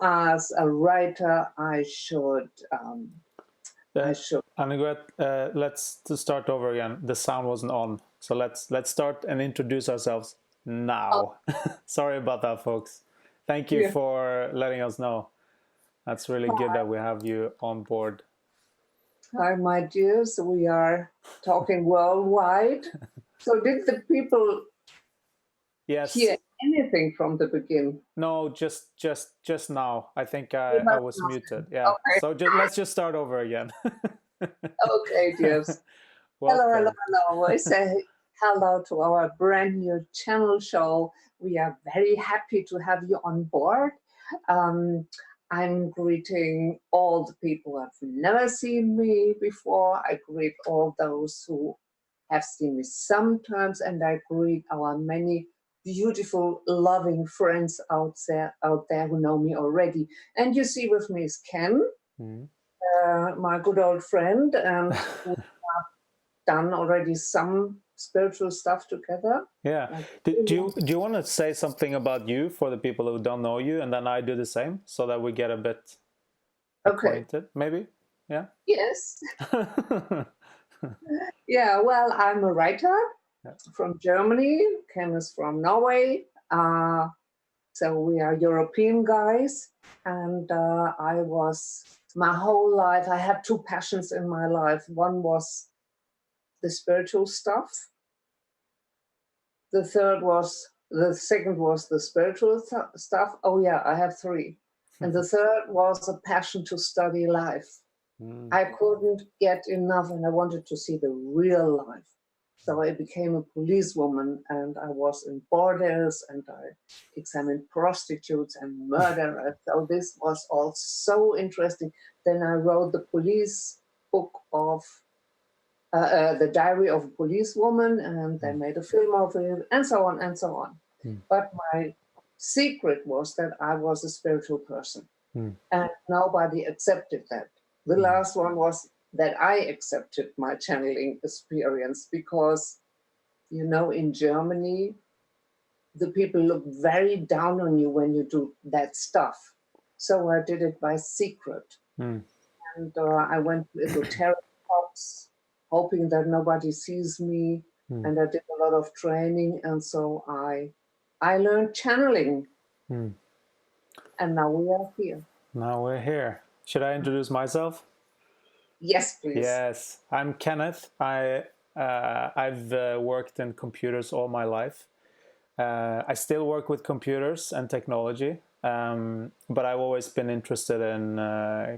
as a writer, I should. I should. Annegret, let's start over again. The sound wasn't on, so let's start and introduce ourselves now. Sorry about that, folks. Thank you for letting us know. That's really good that we have you on board. Hi, my dears. We are talking worldwide. So did the people hear anything from the beginning? No, just now. I think I was muted. Yeah. Okay. So let's just start over again. Okay, dears. Hello. I say hello to our brand new channel show. We are very happy to have you on board. I'm greeting all the people who have never seen me before. I greet all those who have seen me sometimes, and I greet our many beautiful, loving friends out there who know me already. And you see with me is Ken, my good old friend, and we have done already some spiritual stuff together. Yeah. Do you want to say something about you for the people who don't know you, and then I do the same so that we get a bit acquainted, maybe? Yeah. Yes. Yeah, well, I'm a writer from Germany. Ken is from Norway. So we are European guys. And my whole life, I had two passions in my life. One was the spiritual stuff. The second was the spiritual stuff. Oh yeah, I have three. And the third was a passion to study life. I couldn't get enough, and I wanted to see the real life. So I became a policewoman, and I was in borders, and I examined prostitutes and murderers. So this was all so interesting. Then I wrote the police book of The Diary of a Policewoman, and they made a film of it, and so on and so on. But my secret was that I was a spiritual person, and nobody accepted that. The last one was that I accepted my channeling experience because, in Germany, the people look very down on you when you do that stuff. So I did it by secret. And I went to esoteric talks, hoping that nobody sees me. And I did a lot of training. And so I learned channeling. And now we are here. Now we're here. Should I introduce myself? Yes, please. Yes, I'm Kenneth. I've worked in computers all my life. I still work with computers and technology, but I've always been interested in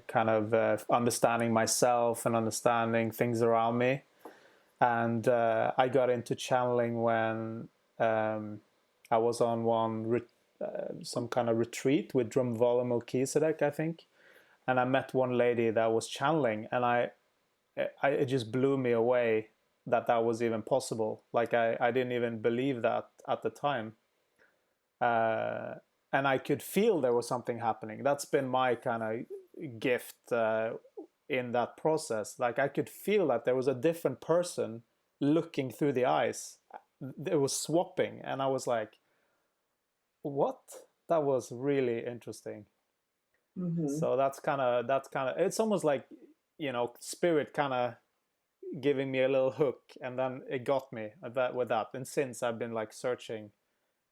kind of understanding myself and understanding things around me. And I got into channeling when I was on some kind of retreat with Drumvala Melchizedek, I think. And I met one lady that was channeling, and it just blew me away that was even possible. Like I didn't even believe that at the time. And I could feel there was something happening. That's been my kind of gift in that process. Like I could feel that there was a different person looking through the eyes. It was swapping, and I was like, what? That was really interesting. So that's kind of it's almost like, spirit kind of giving me a little hook, and then it got me with that. And since I've been like searching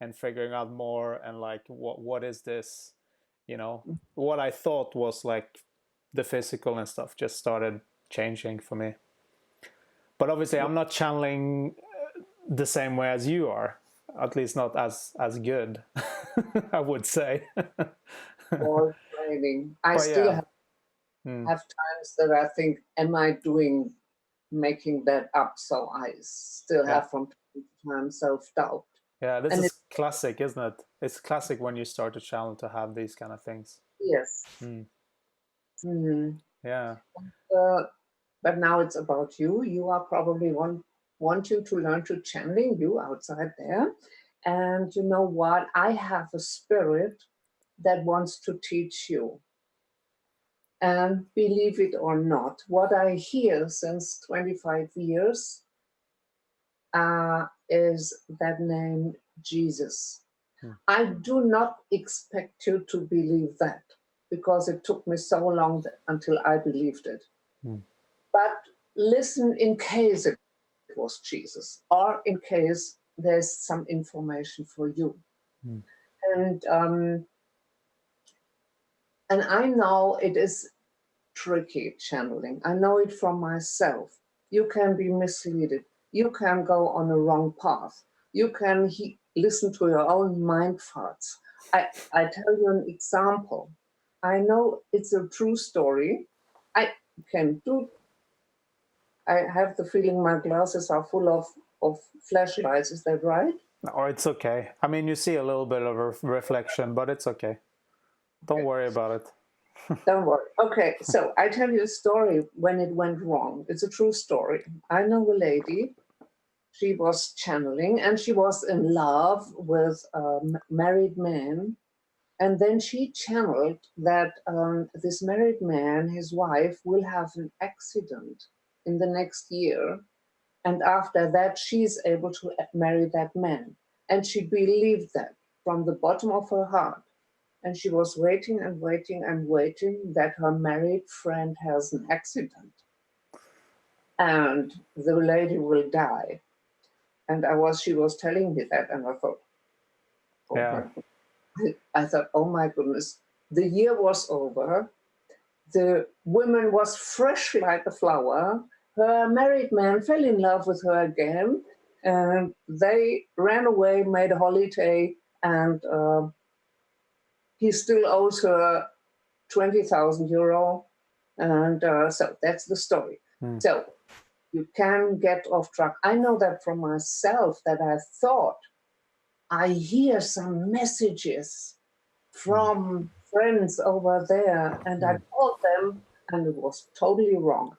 and figuring out more, and like what is this, what I thought was like the physical and stuff just started changing for me. But obviously I'm not channeling the same way as you are, at least not as good. I would say. More training. I still have times that I think, am I making that up? So I still have from time to time self-doubt. Yeah, this is classic, isn't it? It's classic when you start a channel to have these kind of things. Yes. Yeah. But now it's about you. You are probably want you to learn to channeling, you outside there. And you know what? I have a spirit that wants to teach you. And believe it or not, what I hear since 25 years is that name Jesus. I do not expect you to believe that. because it took me so long until I believed it. But listen in case it was Jesus, or in case there's some information for you. And I know it is tricky channeling. I know it from myself. You can be misled. You can go on a wrong path. You can listen to your own mind farts. I tell you an example. I know it's a true story. I have the feeling my glasses are full of flashlights. Is that right? Or it's okay. I mean, you see a little bit of a reflection, but it's okay. Don't worry about it. Don't worry. Okay, so I tell you a story when it went wrong. It's a true story. I know a lady. She was channeling and she was in love with a married man. And then she channeled that this married man, his wife, will have an accident in the next year. And after that, she's able to marry that man. And she believed that from the bottom of her heart. And she was waiting and waiting and waiting that her married friend has an accident. And the lady will die. And she was telling me that, and I thought, oh Yeah. my goodness. I thought, oh my goodness, the year was over. The woman was fresh like a flower. Her married man fell in love with her again, and they ran away, made a holiday, and he still owes her 20,000 euro. And so that's the story. So you can get off track. I know that from myself, that I thought I hear some messages from friends over there, and I called them, and it was totally wrong.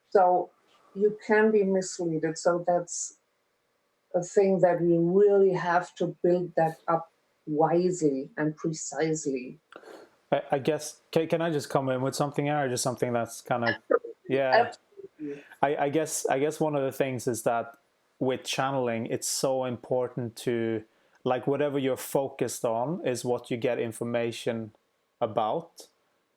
So you can be misled. So that's a thing that we really have to build that up wisely and precisely. I guess, can I just come in with something here, or just something that's kind of, yeah. Absolutely. I guess one of the things is that with channeling, it's so important to, like, whatever you're focused on is what you get information about.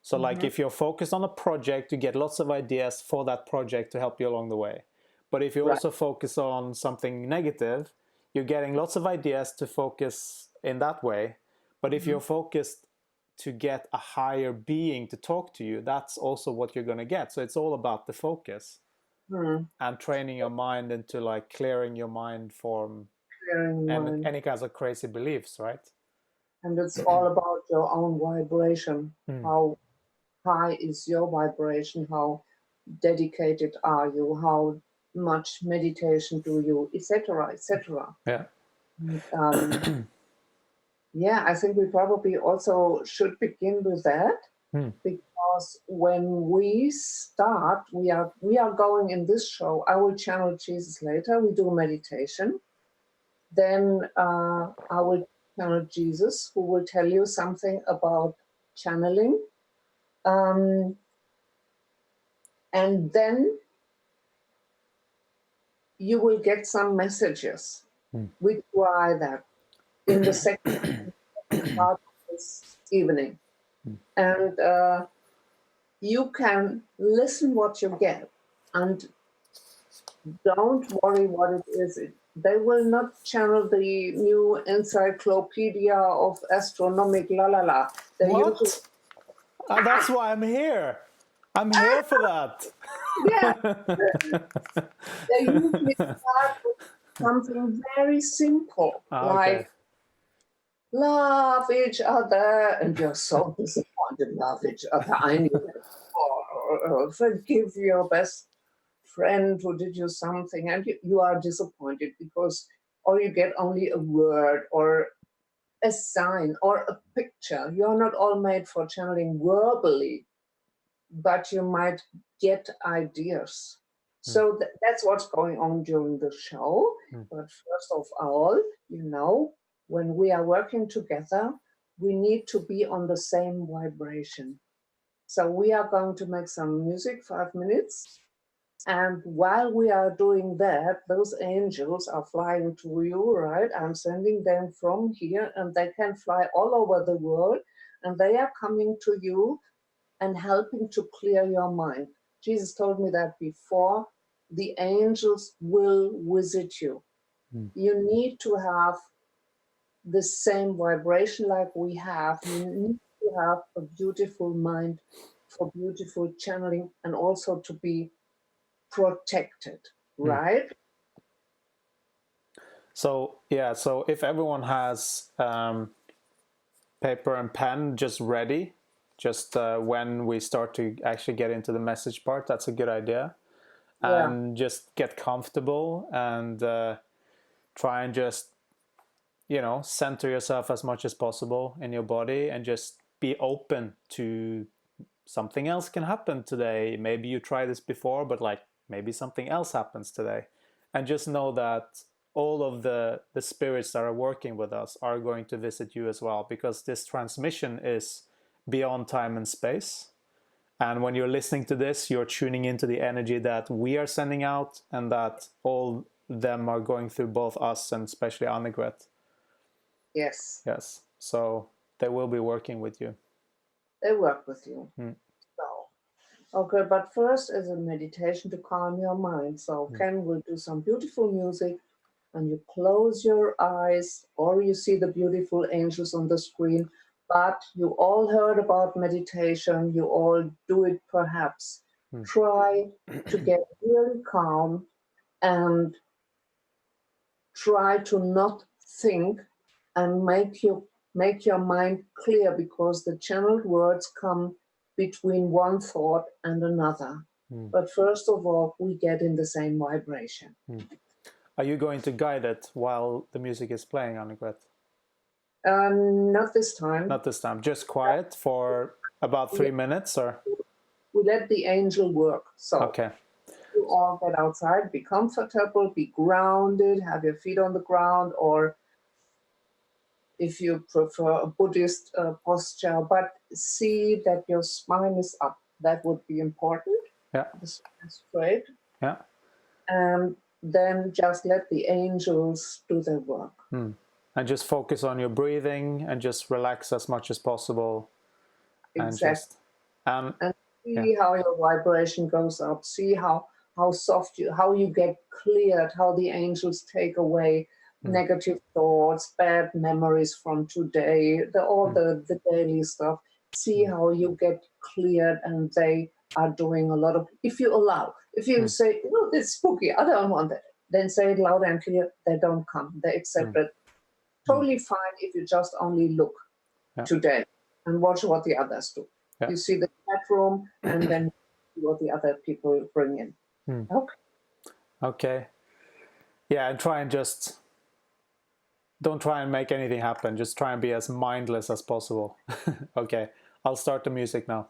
So like if you're focused on a project, you get lots of ideas for that project to help you along the way. But if you also focus on something negative, you're getting lots of ideas to focus in that way. But if you're focused to get a higher being to talk to you, that's also what you're going to get. So it's all about the focus and training your mind into like clearing your mind from any kinds of crazy beliefs, right? And it's all about your own vibration. How high is your vibration? How dedicated are you? How much meditation do you, etc., etc. Yeah. Yeah, I think we probably also should begin with that, because when we start, we are going in this show. I will channel Jesus later. We do meditation. Then I will channel Jesus, who will tell you something about channeling. And then you will get some messages. We try that in the second part of this evening. And you can listen what you get, and don't worry what it is. They will not channel the new encyclopedia of astronomic la. What? That's why I'm here. I'm here for that. Yeah. They usually start with something very simple, like love each other, and you're so disappointed. Love each other. I need it. Or forgive your best friend who did you something, and you are disappointed because, or you get only a word or a sign or a picture. You are not all made for channeling verbally, but you might get ideas. So that's what's going on during the show. But first of all, when we are working together, we need to be on the same vibration. So we are going to make some music, 5 minutes. And while we are doing that, those angels are flying to you, right? I'm sending them from here, and they can fly all over the world. and they are coming to you and helping to clear your mind. Jesus told me that before. The angels will visit you. You need to have the same vibration like we have. You need to have a beautiful mind for beautiful channeling and also to be protected, right? So if everyone has paper and pen just ready, just when we start to actually get into the message part, that's a good idea. Yeah. And just get comfortable and try and just, center yourself as much as possible in your body and just be open to something else can happen today. Maybe you tried this before, but like maybe something else happens today. And just know that all of the spirits that are working with us are going to visit you as well, because this transmission is beyond time and space. And when you're listening to this, you're tuning into the energy that we are sending out, and that all them are going through, both us and especially Annegret. Yes. Yes. So they will be working with you. They work with you. So, okay, but first is a meditation to calm your mind. So Ken will do some beautiful music, and you close your eyes, or you see the beautiful angels on the screen. But you all heard about meditation. You all do it perhaps. Try to get really calm and try to not think and make your mind clear, because the channeled words come between one thought and another. But first of all, we get in the same vibration. Are you going to guide it while the music is playing, Annegret? Not this time. Not this time. Just quiet for about 3 minutes, or? We let the angel work. So okay. You all get outside, be comfortable, be grounded, have your feet on the ground, or if you prefer a Buddhist posture, but see that your spine is up. That would be important. Yeah. The spine is straight. Yeah. And then just let the angels do their work. And just focus on your breathing and just relax as much as possible. Exactly. And see how your vibration goes up. See how soft how you get cleared, how the angels take away negative thoughts, bad memories from today, the daily stuff. See how you get cleared, and they are doing a lot of, if you allow. If you say, no, this is spooky, I don't want that, then say it loud and clear, they don't come. They accept it. Totally fine if you just only look today and watch what the others do. You see the chat room, and then see what the other people bring in. Okay. Yeah, and try and just don't try and make anything happen. Just try and be as mindless as possible. Okay, I'll start the music now.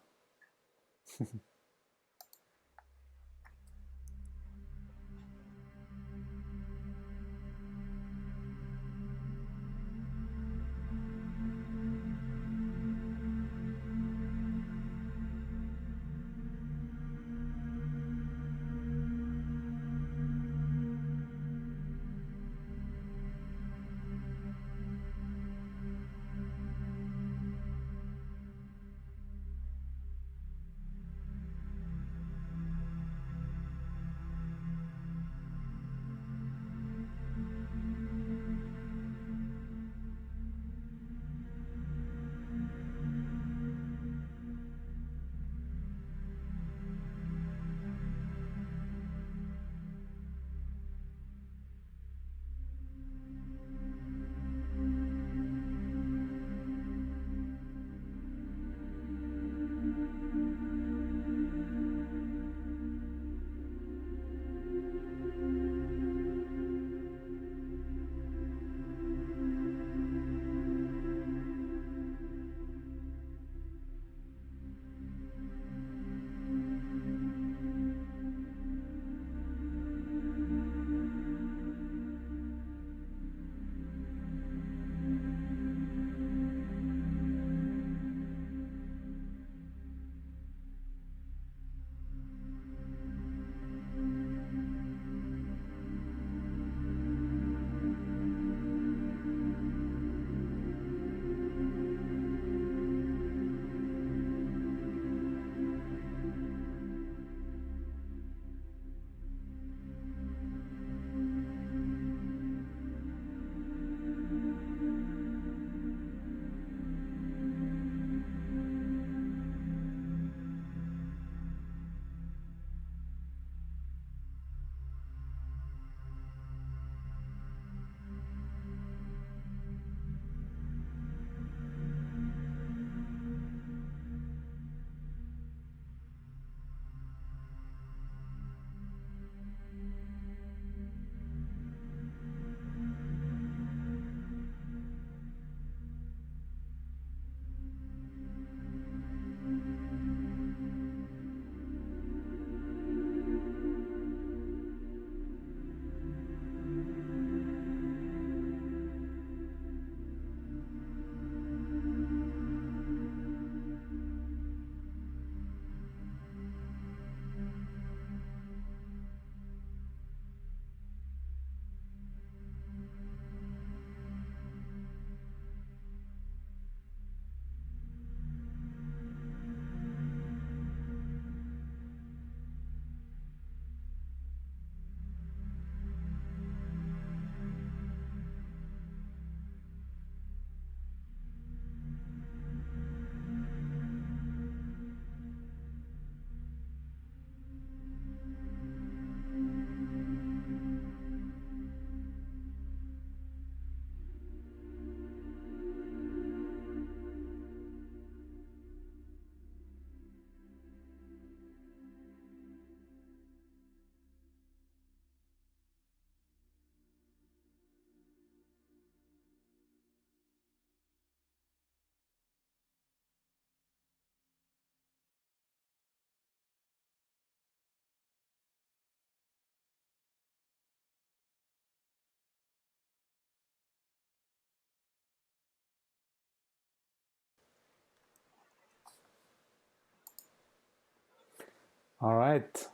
All right.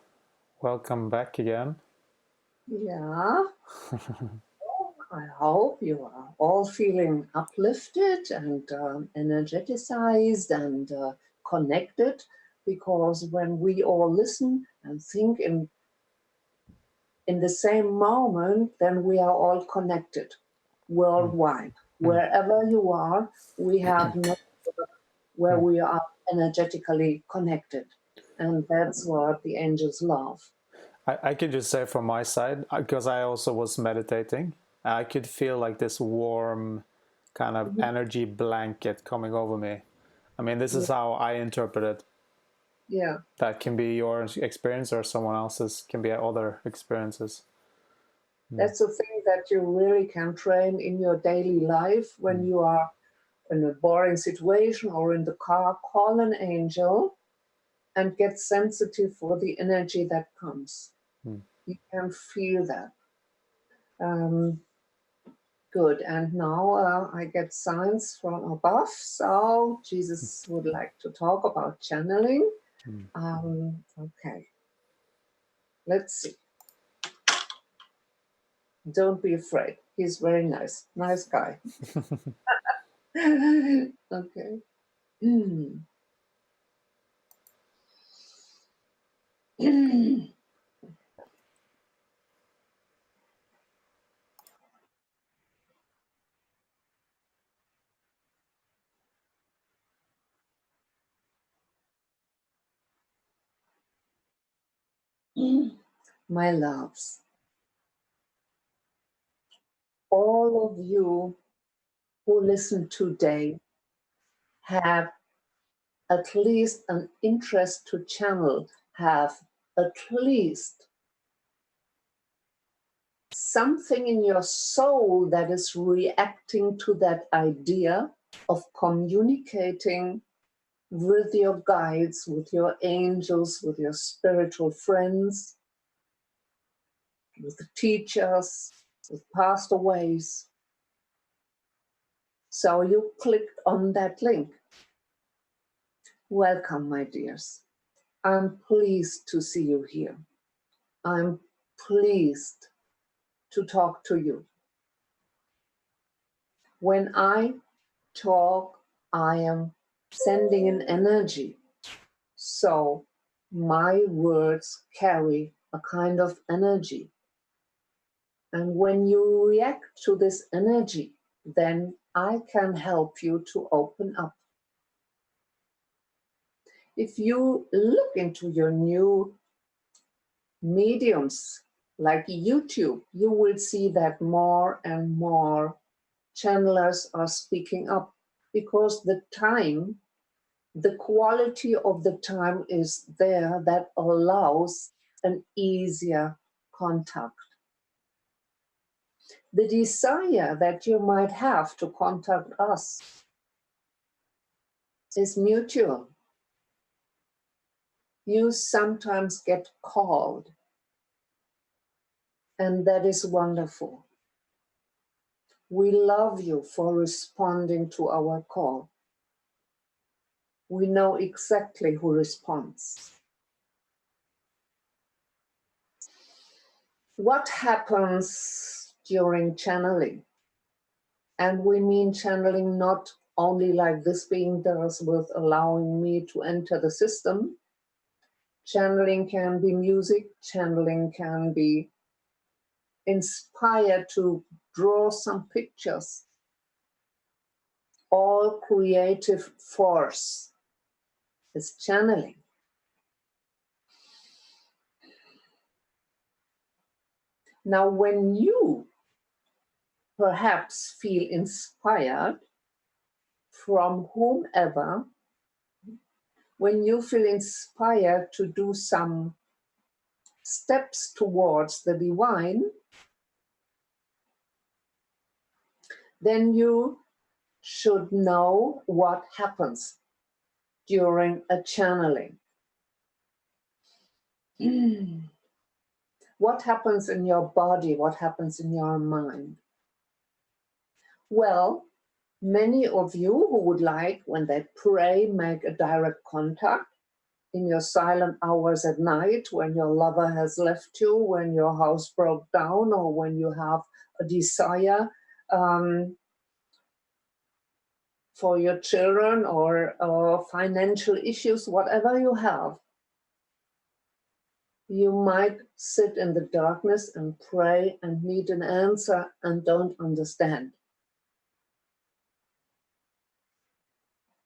Welcome back again. Yeah. I hope you are all feeling uplifted and energetized and connected, because when we all listen and think in the same moment, then we are all connected worldwide. Wherever you are, we have network where we are energetically connected. And that's what the angels love. I could just say from my side, because I also was meditating, I could feel like this warm kind of energy blanket coming over me. I mean, this is how I interpret it. Yeah. That can be your experience or someone else's, can be other experiences. That's the thing that you really can train in your daily life when you are in a boring situation or in the car. Call an angel and get sensitive for the energy that comes. You can feel that. Good. And now I get signs from above. So Jesus would like to talk about channeling. Okay. Let's see. Don't be afraid. He's very nice. Nice guy. Okay. My loves, all of you who listen today have at least an interest to channel, have at least something in your soul that is reacting to that idea of communicating with your guides, with your angels, with your spiritual friends, with the teachers, with passed aways. So you clicked on that link. Welcome, my dears. I'm pleased to see you here. I'm pleased to talk to you. When I talk, I am sending an energy. So my words carry a kind of energy. And when you react to this energy, then I can help you to open up. If you look into your new mediums like YouTube, you will see that more and more channelers are speaking up, because the time, the quality of the time is there that allows an easier contact. The desire that you might have to contact us is mutual. You sometimes get called, and that is wonderful. We love you for responding to our call. We know exactly who responds. What happens during channeling? And we mean channeling not only like this being does with allowing me to enter the system. Channeling can be music, channeling can be inspired to draw some pictures. All creative force is channeling. Now, when you perhaps feel inspired from whomever, when you feel inspired to do some steps towards the divine, then you should know what happens during a channeling. What happens in your body? What happens in your mind? Well, many of you who would like, when they pray, make a direct contact, in your silent hours at night, when your lover has left you, when your house broke down, or when you have a desire for your children, or financial issues, whatever you have, you might sit in the darkness and pray and need an answer and don't understand.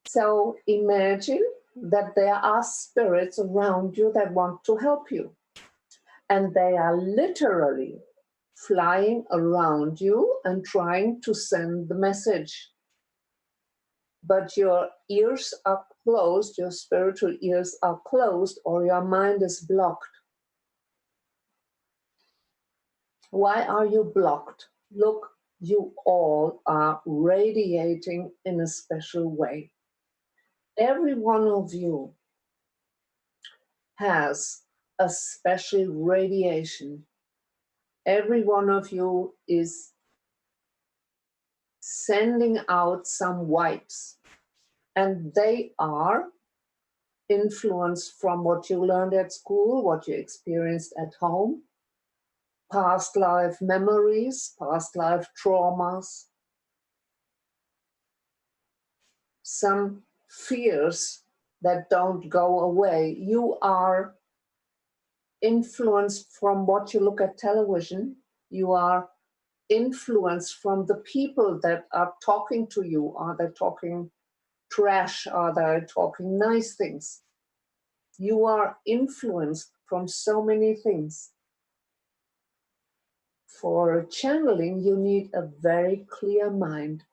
So imagine that there are spirits around you that want to help you. And they are literally flying around you and trying to send the message. But your ears are closed, your spiritual ears are closed, or your mind is blocked. Why are you blocked? Look, you all are radiating in a special way. Every one of you has a special radiation. Every one of you is sending out some vibes, and they are influenced from what you learned at school, what you experienced at home, past life memories, past life traumas, some fears that don't go away. You are influenced from what you look at television. You are influenced from the people that are talking to you. Are they talking trash? Are they talking nice things? You are influenced from so many things. For channeling, you need a very clear mind.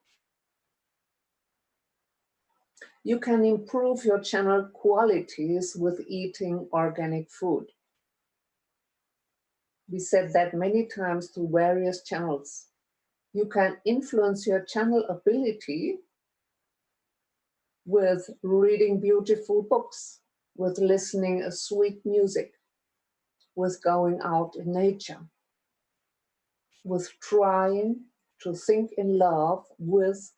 You can improve your channel qualities with eating organic food. We said that many times through various channels. You can influence your channel ability with reading beautiful books, with listening to sweet music, with going out in nature, with trying to think in love, with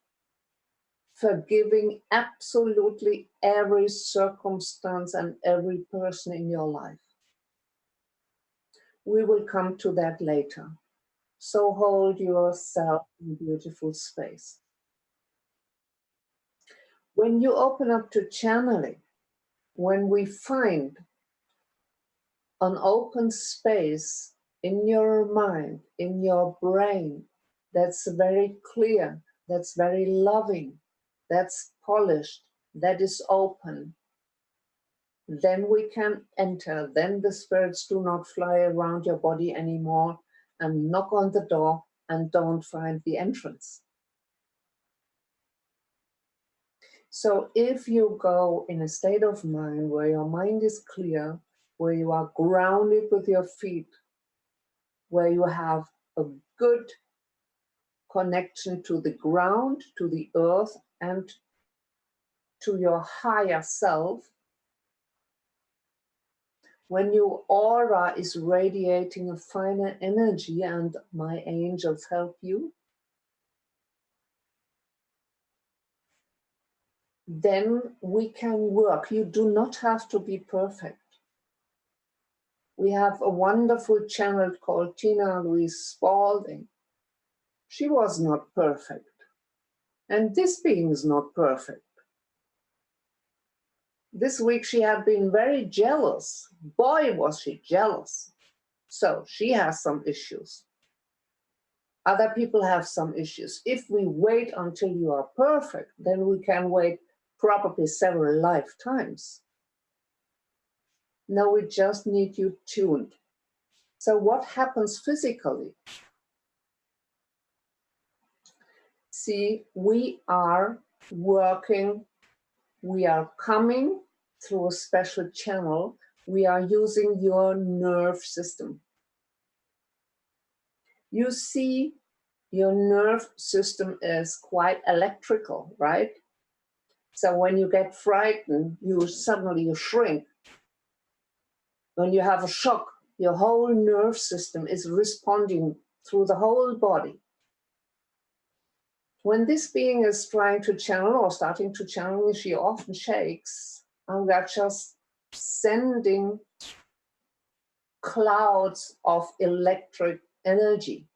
forgiving absolutely every circumstance and every person in your life. We will come to that later. So hold yourself in beautiful space. When you open up to channeling, when we find an open space in your mind, in your brain, that's very clear, that's very loving, that's polished, that is open, then we can enter. Then the spirits do not fly around your body anymore and knock on the door and don't find the entrance. So if you go in a state of mind where your mind is clear, where you are grounded with your feet, where you have a good connection to the ground, to the earth, and to your higher self, when your aura is radiating a finer energy, and my angels help you, then we can work. You do not have to be perfect. We have a wonderful channel called Louise Spalding. She was not perfect. And this being is not perfect. This week she had been very jealous. Boy, was she jealous. So she has some issues. Other people have some issues. If we wait until you are perfect, then we can wait probably several lifetimes. No, we just need you tuned. So what happens physically? See, we are working, we are coming through a special channel. We are using your nerve system. You see, your nerve system is quite electrical, right? So when you get frightened, you suddenly shrink. When you have a shock, your whole nerve system is responding through the whole body. When this being is trying to channel or starting to channel, she often shakes, and we are just sending clouds of electric energy.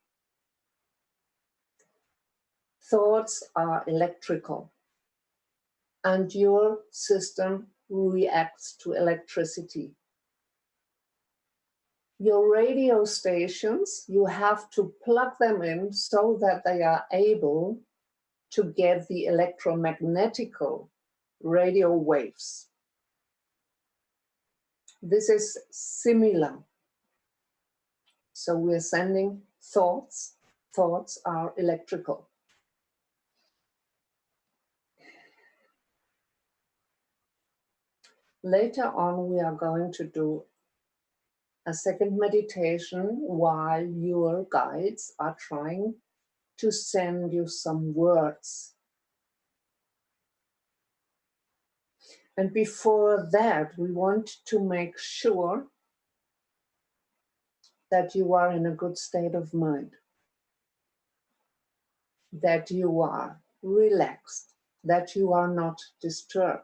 Thoughts are electrical, and your system reacts to electricity. Your radio stations, you have to plug them in so that they are able to get the electromagnetical radio waves. This is similar. So we're sending thoughts. Thoughts are electrical. Later on, we are going to do a second meditation while your guides are trying to send you some words. And before that, we want to make sure that you are in a good state of mind, that you are relaxed, that you are not disturbed,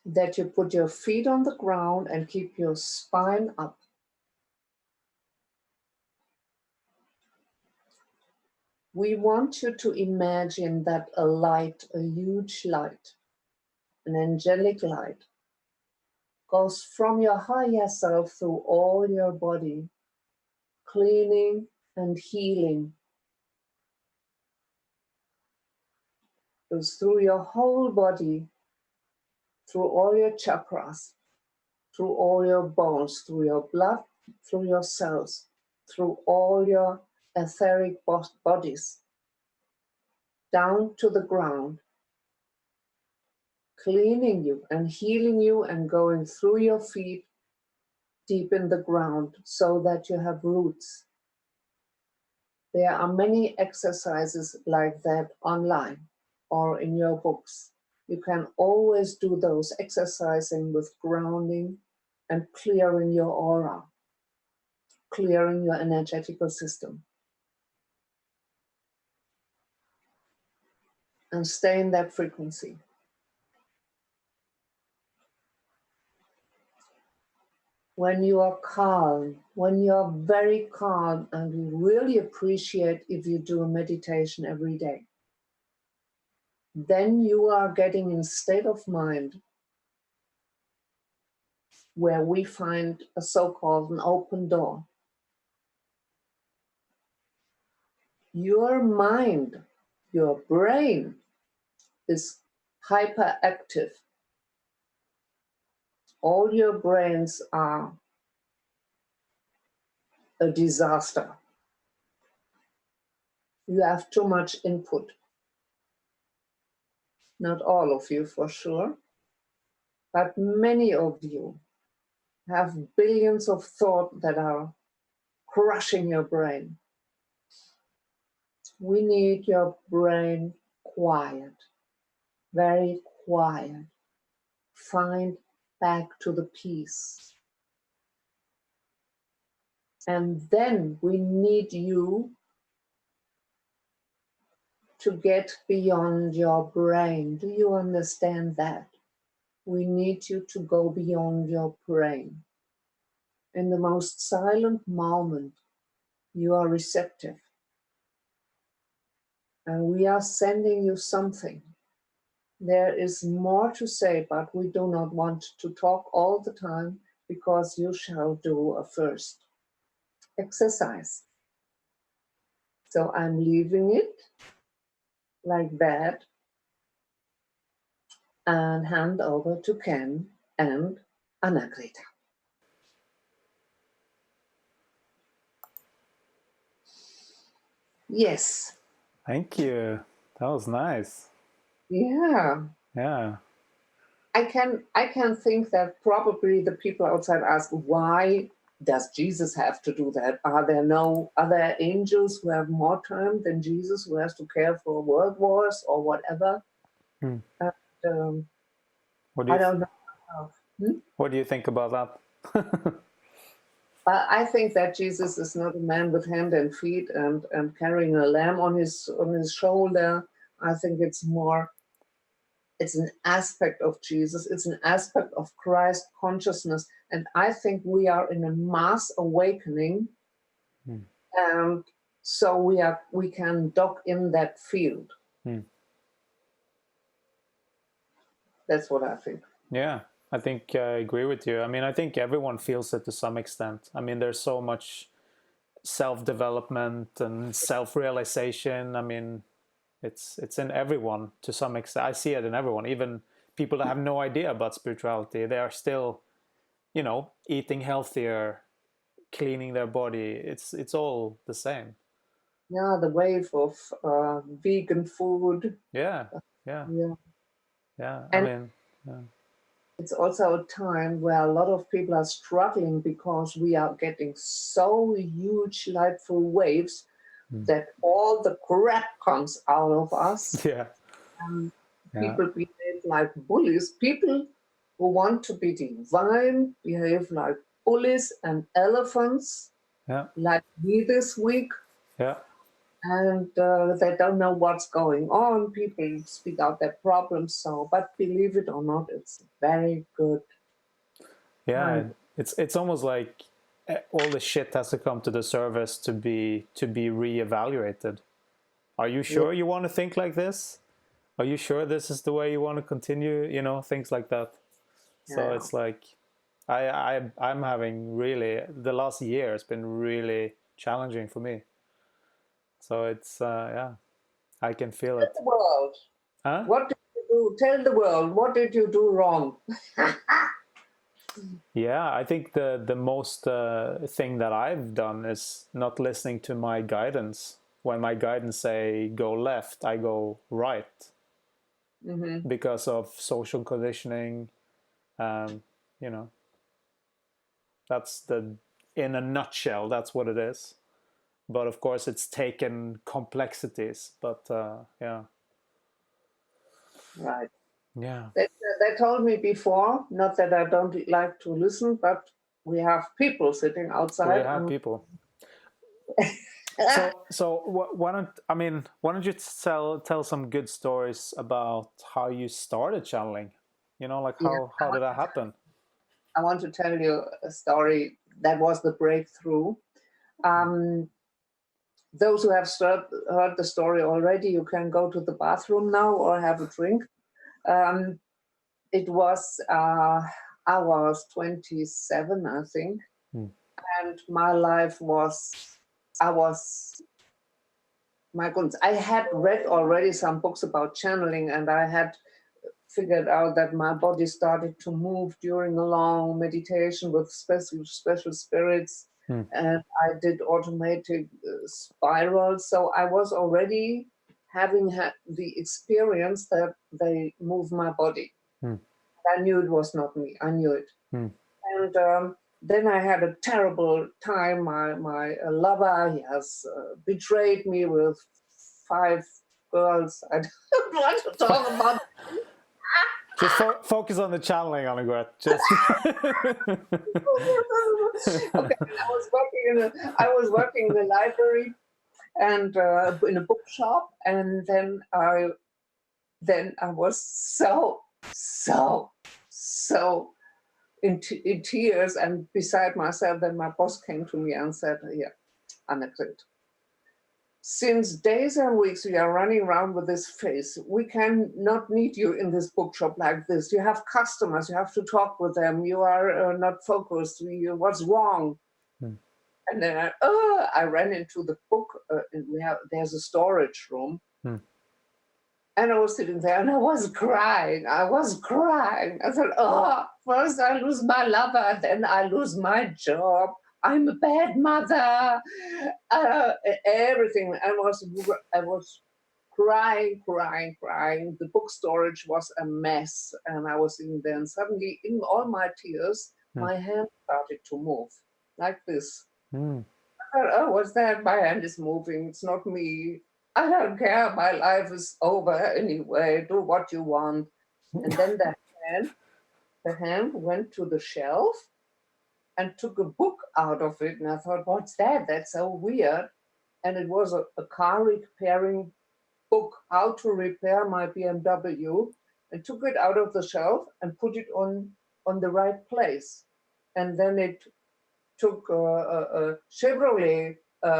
that you put your feet on the ground and keep your spine up. We want you to imagine that a light, a huge light, an angelic light, goes from your higher self through all your body, cleaning and healing. Goes through your whole body, through all your chakras, through all your bones, through your blood, through your cells, through all your etheric bodies, down to the ground, cleaning you and healing you and going through your feet deep in the ground so that you have roots. There are many exercises like that online or in your books. You can always do those, exercising with grounding and clearing your aura, clearing your energetical system. And stay in that frequency. When you are calm, when you are very calm, and we really appreciate if you do a meditation every day, then you are getting in a state of mind where we find a so-called an open door. Your mind, your brain is hyperactive. All your brains are a disaster. You have too much input. Not all of you for sure, but many of you have billions of thoughts that are crushing your brain. We need your brain quiet, very quiet. Find back to the peace. And then we need you to get beyond your brain. Do you understand that? We need you to go beyond your brain. In the most silent moment, you are receptive. And we are sending you something. There is more to say, but we do not want to talk all the time because you shall do a first exercise. So I'm leaving it like that and hand over to Ken and Anna-Greta. Yes. Thank you. That was nice. Yeah. Yeah. I can think that probably the people outside ask, why does Jesus have to do that? Are there no other angels who have more time than Jesus, who has to care for world wars or whatever? Hmm. And, What do you I don't know. What do you think about that? But I think that Jesus is not a man with hand and feet and carrying a lamb on his shoulder. I think it's more It's an aspect of Jesus. It's an aspect of Christ consciousness. And I think we are in a mass awakening. And so we can dock in that field. That's what I think. Yeah, I think I agree with you. I mean, I think everyone feels it to some extent. I mean, there's so much self-development and self-realization. I mean, it's in everyone to some extent. I see it in everyone, even people that have no idea about spirituality. They are still, you know, eating healthier, cleaning their body. It's all the same. Yeah, the wave of vegan food. Yeah, yeah, Yeah. yeah. I And mean, yeah. it's also a time where a lot of people are struggling because we are getting so huge lightful waves that all the crap comes out of us. Yeah, yeah, People behave like bullies. People who want to be divine behave like bullies and elephants, yeah, like me this week. yeah. And they don't know what's going on. People speak out their problems. So, but believe it or not, it's very good Yeah, time. it's almost like all the shit has to come to the surface to be reevaluated. Are you Yeah, sure you want to think like this? Are you sure this is the way you want to continue? You know, things like that. So yeah. it's like I'm having really the last year has been really challenging for me. So it's yeah, I can feel Tell it. the world, Huh? what did you do? Tell the world, what did you do wrong? Yeah, I think the most thing that I've done is not listening to my guidance. When my guidance say go left, I go right Mm-hmm. because of social conditioning. Um, you know, that's the in a nutshell. That's what it is. But of course, it's taken complexities. But yeah, Right. yeah, They told me before, not that I don't like to listen, but we have people sitting we outside. have people. So why don't you tell some good stories about how you started channeling? You know, like Yeah, how did that happen? I want to tell you a story that was the breakthrough. Um, those who have heard the story already, you can go to the bathroom now or have a drink. Um, it was, I was 27, I think, Hmm. and my life was, I was, my goodness, I had read already some books about channeling, and I had figured out that my body started to move during a long meditation with special spirits, Hmm. and I did automatic spirals. So I was already having had the experience that they move my body. Hmm. I knew it was not me. I knew it. Hmm. And then I had a terrible time. My lover, he has betrayed me with 5 girls. I don't want to talk about. Just focus on the channeling, Annegret. Just Okay, I was working in a library and in a bookshop, and then I was so in tears and beside myself. Then my boss came to me and said, "Yeah, Annegret, since days and weeks we are running around with this face. We can not need you in this bookshop like this. You have customers. You have to talk with them. You are not focused. What's wrong?" Hmm. And then I ran into the book. And there's a storage room. Hmm. And I was sitting there and I was crying. I was crying. I thought, oh, first I lose my lover, then I lose my job. I'm a bad mother. Everything. I was crying, crying, crying. The book storage was a mess. And I was sitting there, and suddenly, in all my tears, Hmm. my hand started to move like this. Hmm. I thought, oh, what's that? My hand is moving. It's not me. I don't care. My life is over anyway. Do what you want. And then the hand went to the shelf and took a book out of it. And I thought, what's that? That's so weird. And it was a car repairing book, How to Repair My BMW. and took it out of the shelf and put it on the right place. And then it took a Chevrolet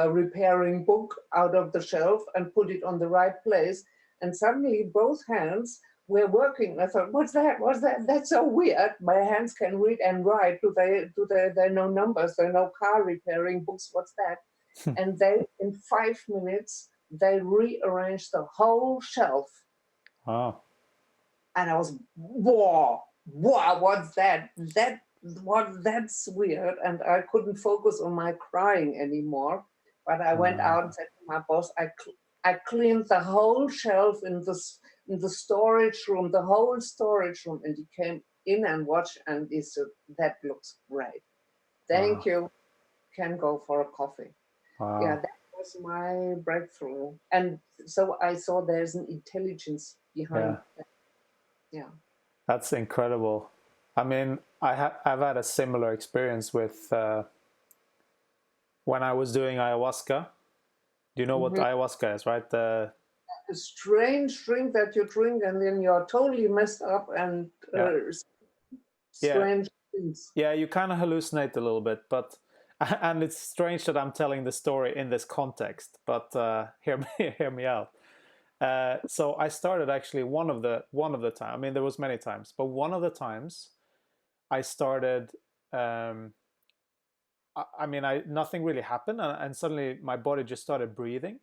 repairing book out of the shelf and put it on the right place. And suddenly both hands were working. I thought, what's that? What's that? That's so weird. My hands can read and write. Do they know numbers? They know car repairing books. What's that? And they, in 5 minutes, they rearranged the whole shelf. Wow. And I was, whoa, what's that? That's weird. And I couldn't focus on my crying anymore. But I went out and said to my boss, I cleaned the whole shelf in the storage room, the whole storage room. And he came in and watched, and he said, that looks great. Thank you. Can go for a coffee. Wow. Yeah, that was my breakthrough. And so I saw there's an intelligence behind that. Yeah. That's incredible. I mean, I've had a similar experience with when I was doing ayahuasca. Do you know what ayahuasca is, right? A strange drink that you drink and then you're totally messed up and strange things. Yeah, you kind of hallucinate a little bit, but and it's strange that I'm telling the story in this context, but hear me out. So I started actually one of the time. I mean, there was many times, but one of the times I started. I mean, nothing really happened, and suddenly my body just started breathing,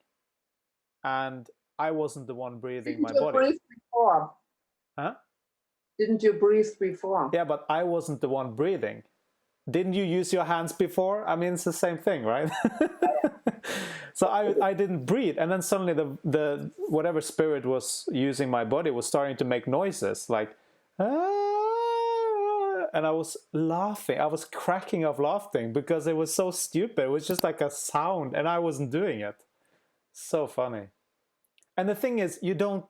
and I wasn't the one breathing my body. Didn't you breathe before? Huh? Didn't you breathe before? Yeah, but I wasn't the one breathing. Didn't you use your hands before? I mean, it's the same thing, right? So I didn't breathe, and then suddenly the whatever spirit was using my body was starting to make noises like, and I was laughing. I was cracking up laughing because it was so stupid. It was just like a sound, and I wasn't doing it. So funny. And the thing is, you don't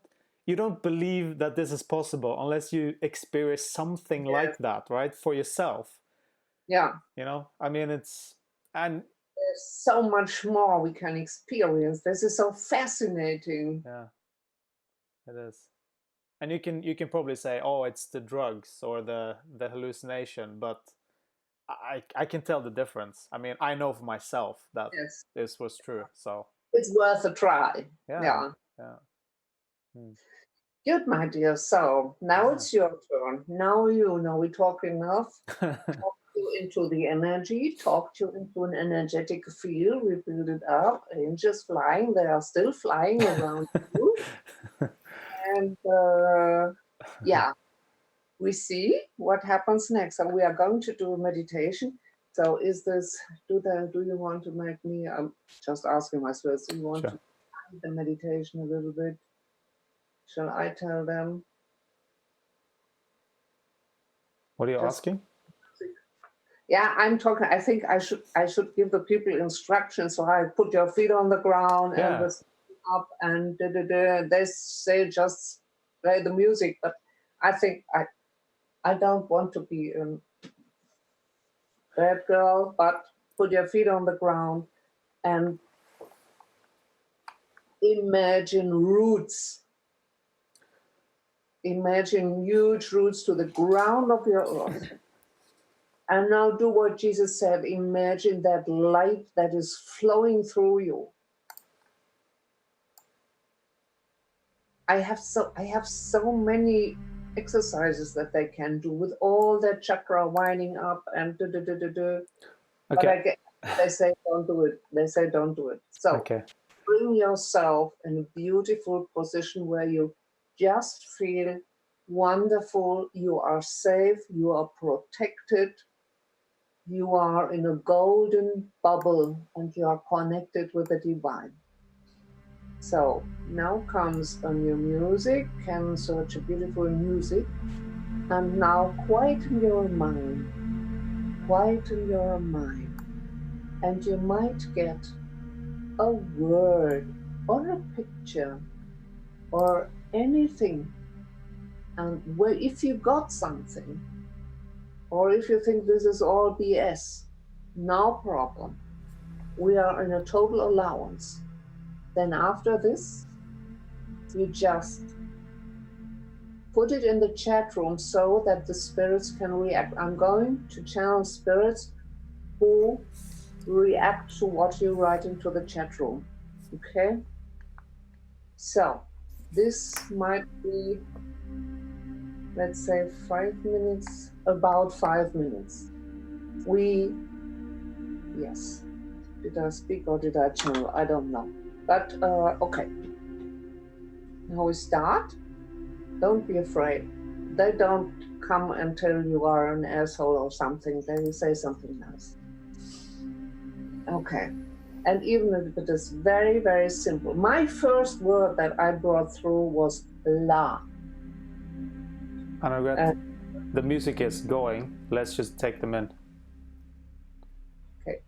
believe that this is possible unless you experience something like that, right, for yourself. Yeah. You know, I mean, and there's so much more we can experience. This is so fascinating. Yeah, it is. And you can probably say, oh, it's the drugs or the hallucination, but I can tell the difference. I mean, I know for myself that this was true. So it's worth a try. Yeah. Good, my dear. So now it's your turn. Now you know we talk enough. Talk you into the energy. Talk you into an energetic field. We build it up. Angels flying. They are still flying around you. And we see what happens next. So we are going to do a meditation. So is this, do you want to make me, I'm just asking myself, do you want to do the meditation a little bit? Shall I tell them? What are you asking? Yeah, I'm talking, I think I should give the people instructions. So I put your feet on the ground and the up and they say just play the music, but I think I don't want to be a bad girl, but put your feet on the ground and imagine roots. Imagine huge roots to the ground of your earth. And now do what Jesus said. Imagine that light that is flowing through you. I have so many exercises that they can do with all their chakra winding up and Okay. But they say don't do it. They say don't do it. So bring yourself in a beautiful position where you just feel wonderful. You are safe. You are protected. You are in a golden bubble and you are connected with the divine. So now comes a new music, and such a beautiful music. And now quieten your mind. Quieten your mind. And you might get a word or a picture or anything. And if you got something, or if you think this is all BS, no problem. We are in a total allowance. Then after this, you just put it in the chat room so that the spirits can react. I'm going to channel spirits who react to what you write into the chat room. Okay? So, this might be, let's say, 5 minutes, about 5 minutes. Yes. Did I speak or did I channel? I don't know. But, okay. Now we start. Don't be afraid. They don't come and tell you are an asshole or something. They will say something nice. Okay. And even if it is very, very simple. My first word that I brought through was la. And I got the music is going. Let's just take them in. Okay.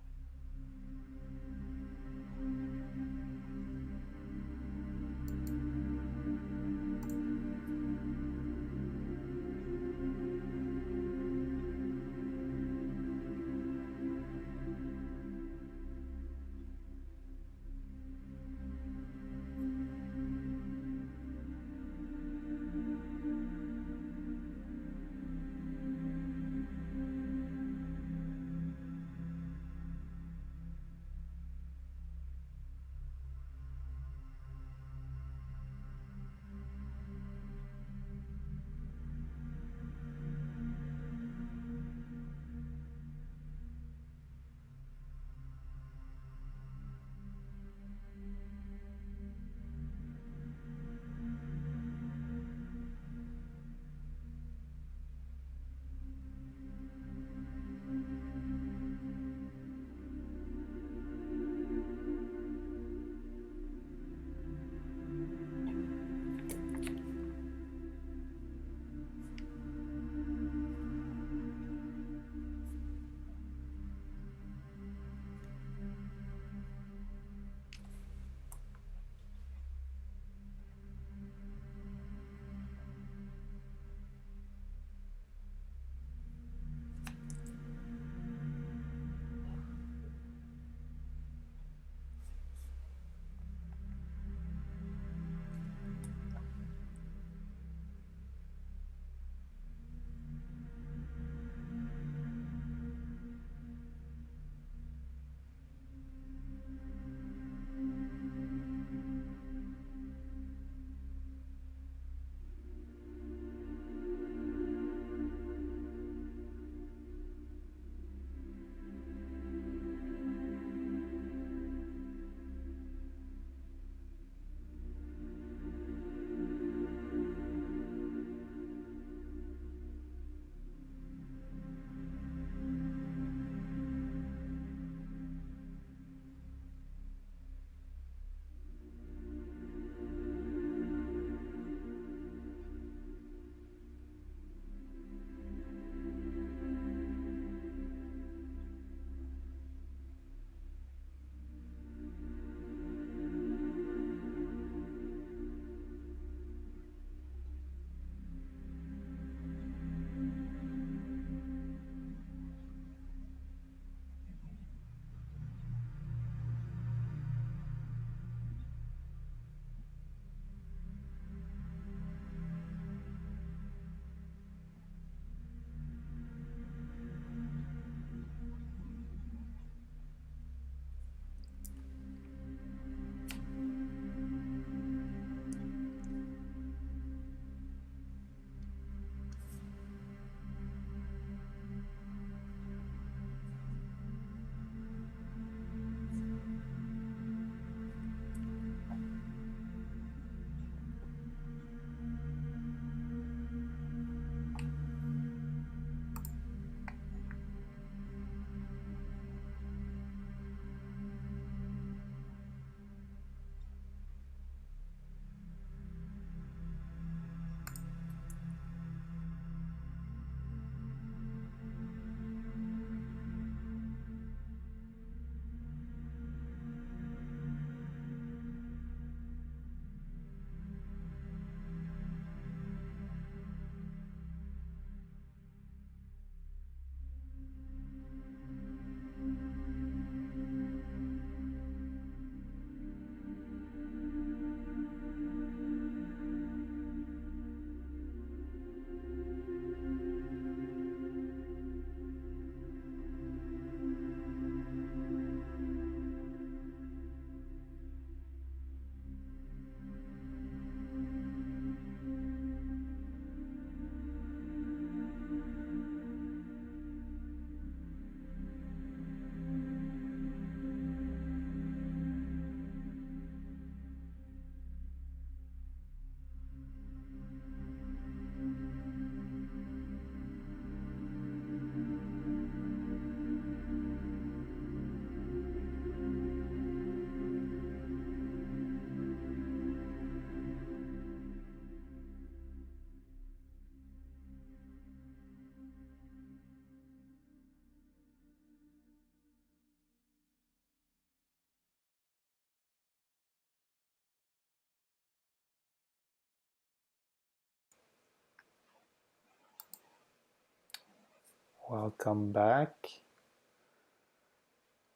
welcome back.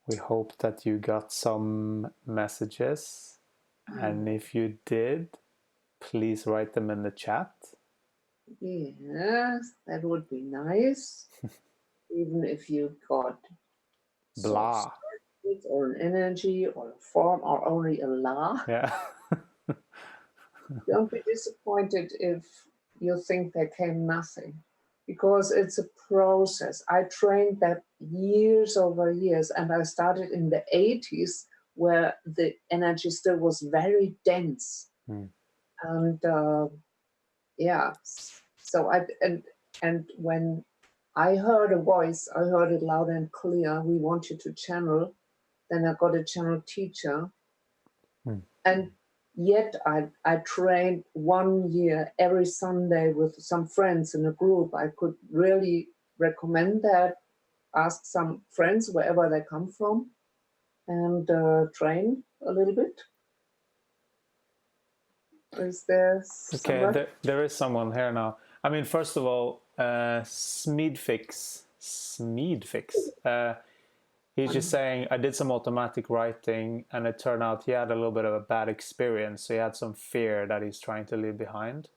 We hope that you got some messages. And if you did, please write them in the chat. Yes, that would be nice. Even if you got Blah. or an energy or a form or only a la. Yeah. Don't be disappointed if you think there came nothing, because it's a process. I trained that years over years, and I started in the 80s where the energy still was very dense. And yeah, so and when I heard a voice, I heard it loud and clear, we want you to channel. Then I got a channel teacher. And yet I trained 1 year every Sunday with some friends in a group. I could really recommend that. Ask some friends wherever they come from and train a little bit. Is there somebody? Okay, there is someone here now. I mean, first of all, Smeedfix, he's just saying, I did some automatic writing and it turned out he had a little bit of a bad experience. So he had some fear that he's trying to leave behind.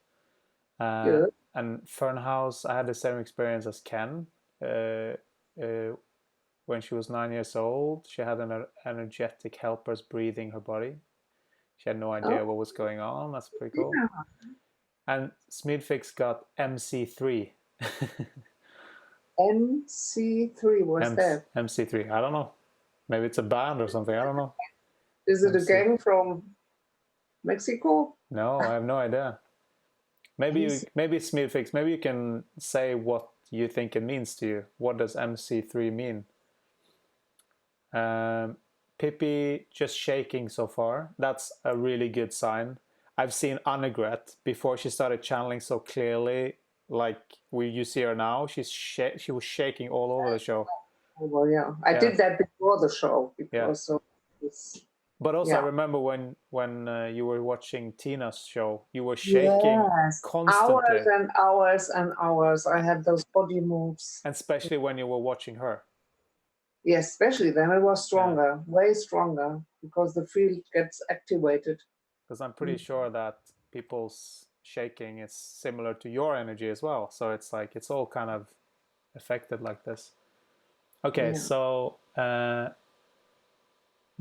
Good. And Fernhouse, I had the same experience as Ken. When she was 9 years old, she had an energetic helpers breathing her body. She had no idea what was going on. That's pretty cool. Yeah. And Smeedfix got MC3. MC3, what's that? MC3, I don't know. Maybe it's a band or something, I don't know. Is it a gang from Mexico? No, I have no idea. Maybe Smeedfix, maybe you can say what you think it means to you. What does MC3 mean? Pippi just shaking so far. That's a really good sign. I've seen Annegret before she started channeling so clearly, like you see her now. She was shaking all over the show. Oh, well, yeah. I did that before the show because But also, I remember when you were watching Tina's show, you were shaking constantly. Hours and hours and hours. I had those body moves. And especially when you were watching her. Yes, especially then it was stronger, way stronger, because the field gets activated. Because I'm pretty sure that people's shaking is similar to your energy as well. So it's like, it's all kind of affected like this. Okay, so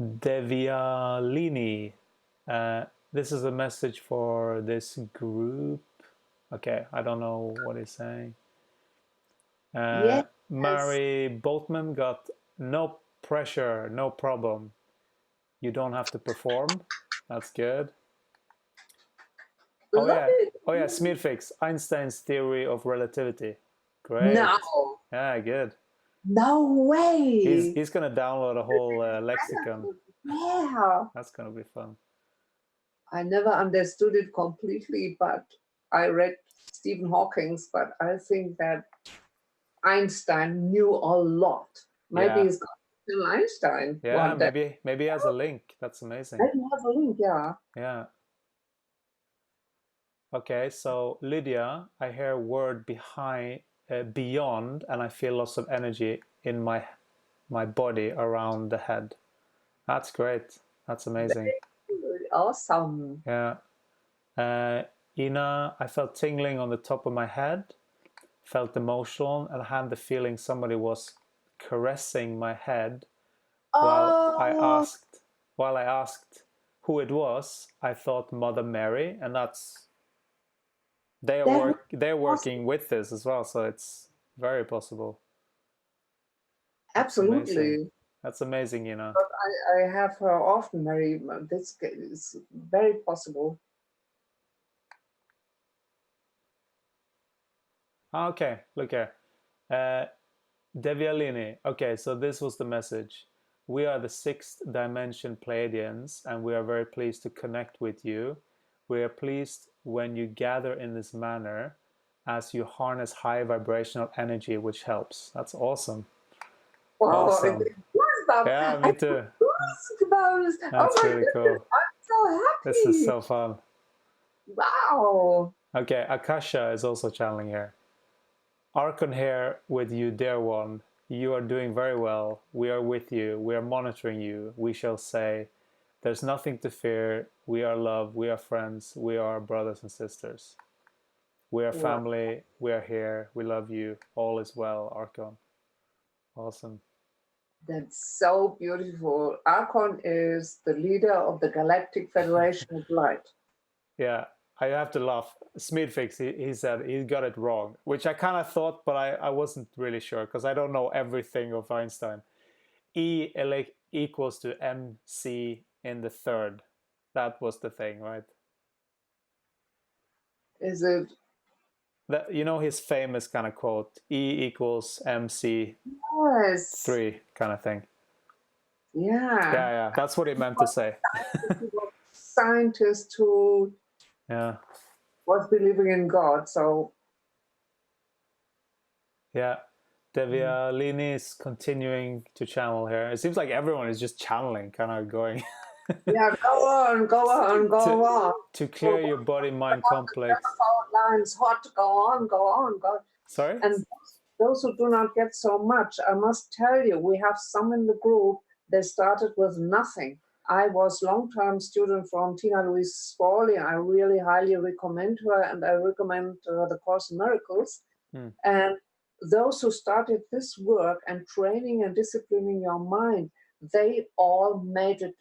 Devialini, this is a message for this group. Okay, I don't know what he's saying. Mary Boatman got no pressure, no problem. You don't have to perform. That's good. Oh yeah, Smeedfix, Einstein's theory of relativity. Great. No. Yeah, good. No way. He's gonna download a whole lexicon. Yeah. That's gonna be fun. I never understood it completely, but I read Stephen Hawking's, but I think that Einstein knew a lot. Maybe he's got Einstein. Yeah, maybe he has a link. That's amazing. Maybe he has a link, yeah. Yeah. Okay, so Lydia, I hear a word beyond, and I feel lots of energy in my body around the head. That's great. That's amazing. Awesome. Yeah. Ina, I felt tingling on the top of my head, felt emotional, and I had the feeling somebody was caressing my head while I asked who it was. I thought Mother Mary, and they're working with this as well, so it's very possible. Absolutely. That's amazing, you know. But I have her often, Mary. This is very possible. Okay, look here. Devialini. Okay, so this was the message. We are the 6th dimension Pleiadians, and we are very pleased to connect with you. We are pleased when you gather in this manner as you harness high vibrational energy, which helps. That's awesome. Wow, awesome. Yeah, me too. That's really cool. I'm so happy. This is so fun. Wow. Okay, Akasha is also channeling here. Archon here with you, dear one. You are doing very well. We are with you. We are monitoring you. We shall say, there's nothing to fear. We are love. We are friends. We are brothers and sisters. We are family. We are here. We love you. All is well, Archon. Awesome. That's so beautiful. Archon is the leader of the Galactic Federation of Light. Yeah, I have to laugh. Smidfix, he said he got it wrong, which I kind of thought, but I wasn't really sure because I don't know everything of Einstein. E equals to mc in the third. That was the thing, right? Is it? That, you know, his famous kind of quote, E equals mc Yes. 3 kind of thing. Yeah. Yeah. That's what he meant to say. Scientist who was believing in God, so. Yeah. Devialini is continuing to channel here. It seems like everyone is just channeling, kind of going. Yeah, go on. To clear your body-mind complex. Lines hot, go on. Sorry? And those who do not get so much, I must tell you, we have some in the group, they started with nothing. I was long-term student from Louise Spalding. I really highly recommend her, and I recommend the Course in Miracles. And those who started this work and training and disciplining your mind, they all made it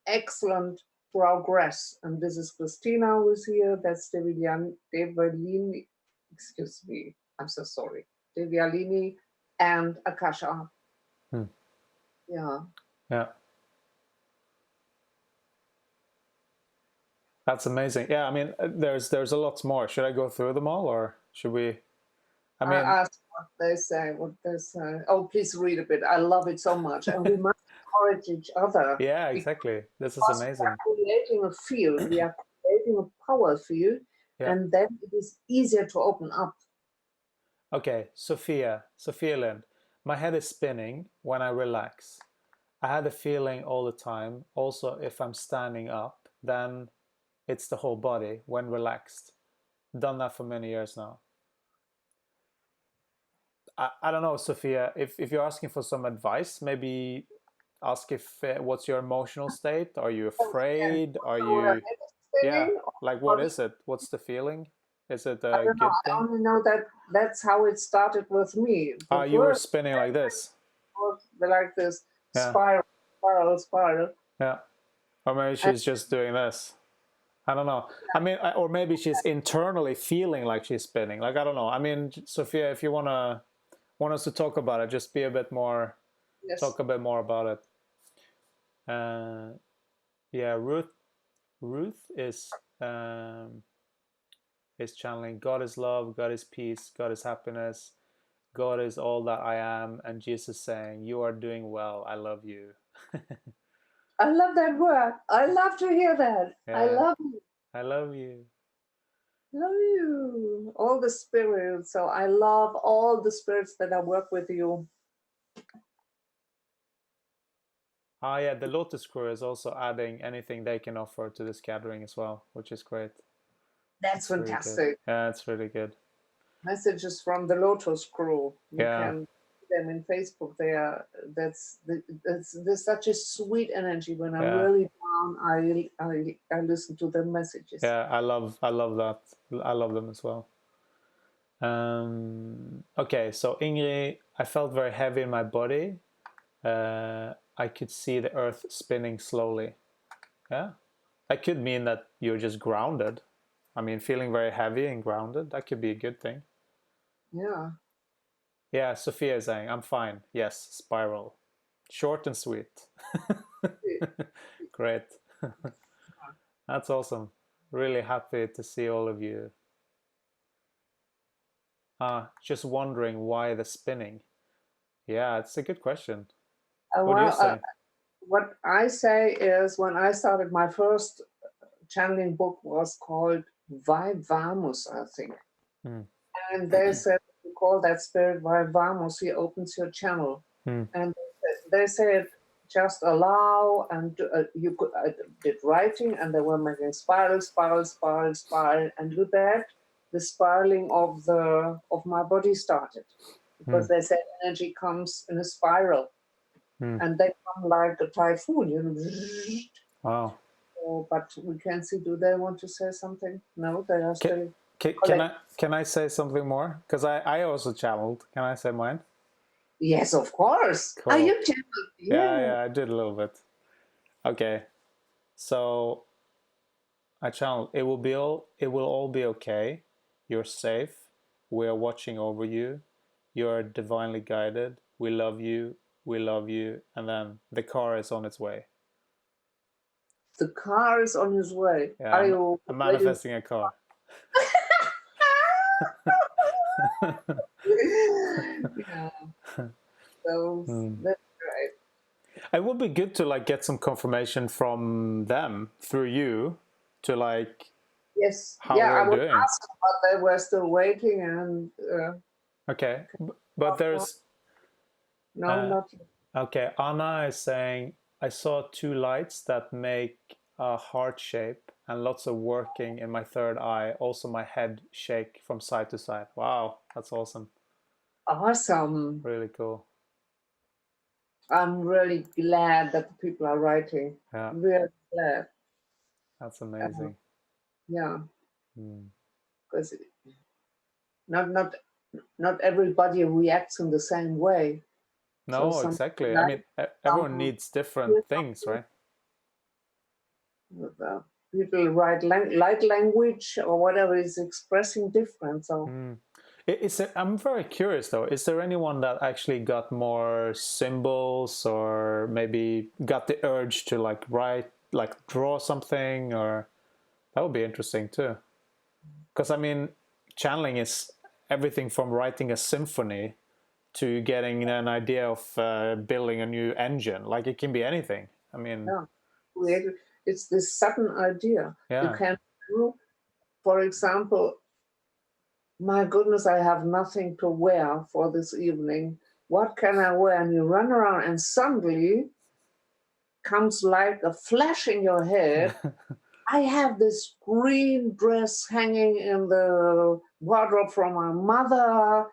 excellent progress. And this is Christina who is here. That's Devialini, excuse me, I'm so sorry. Devialini and Akasha. Yeah. That's amazing. Yeah, I mean, there's a lot more. Should I go through them all, or should we? I mean, I ask what they say. Oh, please read a bit. I love it so much, and we must encourage each other. Yeah, exactly. This is amazing. We are creating a field. We are creating a power field, and then it is easier to open up. Okay, Sophia Lind. My head is spinning when I relax. I had a feeling all the time. Also, if I'm standing up, then it's the whole body when relaxed. Done that for many years now. I don't know, Sophia, if you're asking for some advice, maybe ask what's your emotional state? Are you afraid? Are you like, what is it? What's the feeling? Is it a good thing? I only know that that's how it started with me. You were spinning like this. Like this spiral. Yeah. Or maybe she's just doing this. I don't know. I mean, or maybe she's internally feeling like she's spinning. Like, I don't know. I mean, Sophia, if you want us to talk about it, just be a bit more, talk a bit more about it. Yeah, Ruth is channeling God is love, God is peace, God is happiness, God is all that I am, and Jesus saying, you are doing well, I love you. I love that word. I love to hear that. I love you. I love you. Love you. All the spirits. So I love all the spirits that I work with you. Yeah, the Lotus Crew is also adding anything they can offer to this gathering as well, which is great. That's fantastic. Really yeah, it's really good. Messages from the Lotus Crew. You can see them in Facebook. There's such a sweet energy. When I'm really down, I listen to the messages. Yeah, I love that. I love them as well. Okay, so Ingrid, I felt very heavy in my body. I could see the earth spinning slowly. Yeah, that could mean that you're just grounded. I mean, feeling very heavy and grounded, that could be a good thing. Yeah. Yeah, Sophia is saying, I'm fine. Yes, spiral. Short and sweet. Great. That's awesome. Really happy to see all of you. Just wondering why the spinning. Yeah, it's a good question. What do you say? What I say is, when I started, my first channeling book was called Vai Vamos, I think. And they said, you call that spirit Vai Vamos, he opens your channel. And they said, just allow, and you did writing, and they were making spiral, and with that, the spiraling of my body started, because they said energy comes in a spiral, and they come like a typhoon, you know. Wow. So, but we can see. Do they want to say something? No, they are still. Can I say something more? Because I also channeled. Can I say mine? Yes, of course. Cool. Are you channeled? Yeah, I did a little bit. Okay, so I channeled. It will all be okay. You're safe. We are watching over you. You are divinely guided. We love you. We love you. And then the car is on its way. The car is on his way. Yeah, Are you I'm manifesting a car. Yeah. So that's right. It would be good to like get some confirmation from them through you to like Yes. how Yeah, I we're would doing. ask, but they were still waiting, and Okay, but there's no, not yet. okay. Anna is saying I saw 2 lights that make a heart shape and lots of working in my third eye. Also, my head shake from side to side. Wow, that's awesome. Awesome. Really cool. I'm really glad that the people are writing. Yeah, Really glad. that's amazing. Yeah, because not not everybody reacts in the same way. So No, some exactly. I like mean, everyone some needs different things, right? uh, people write light language or whatever is expressing different. So I'm very curious though. Is there anyone that actually got more symbols, or maybe got the urge to like write, like draw something, or that would be interesting too. Because I mean, channeling is everything from writing a symphony to getting an idea of building a new engine. Like it can be anything. I mean, yeah, creative. It's this sudden idea. You yeah, can do, for example, my goodness, I have nothing to wear for this evening. What can I wear? And you run around, and suddenly comes like a flash in your head. I have this green dress hanging in the wardrobe from my mother.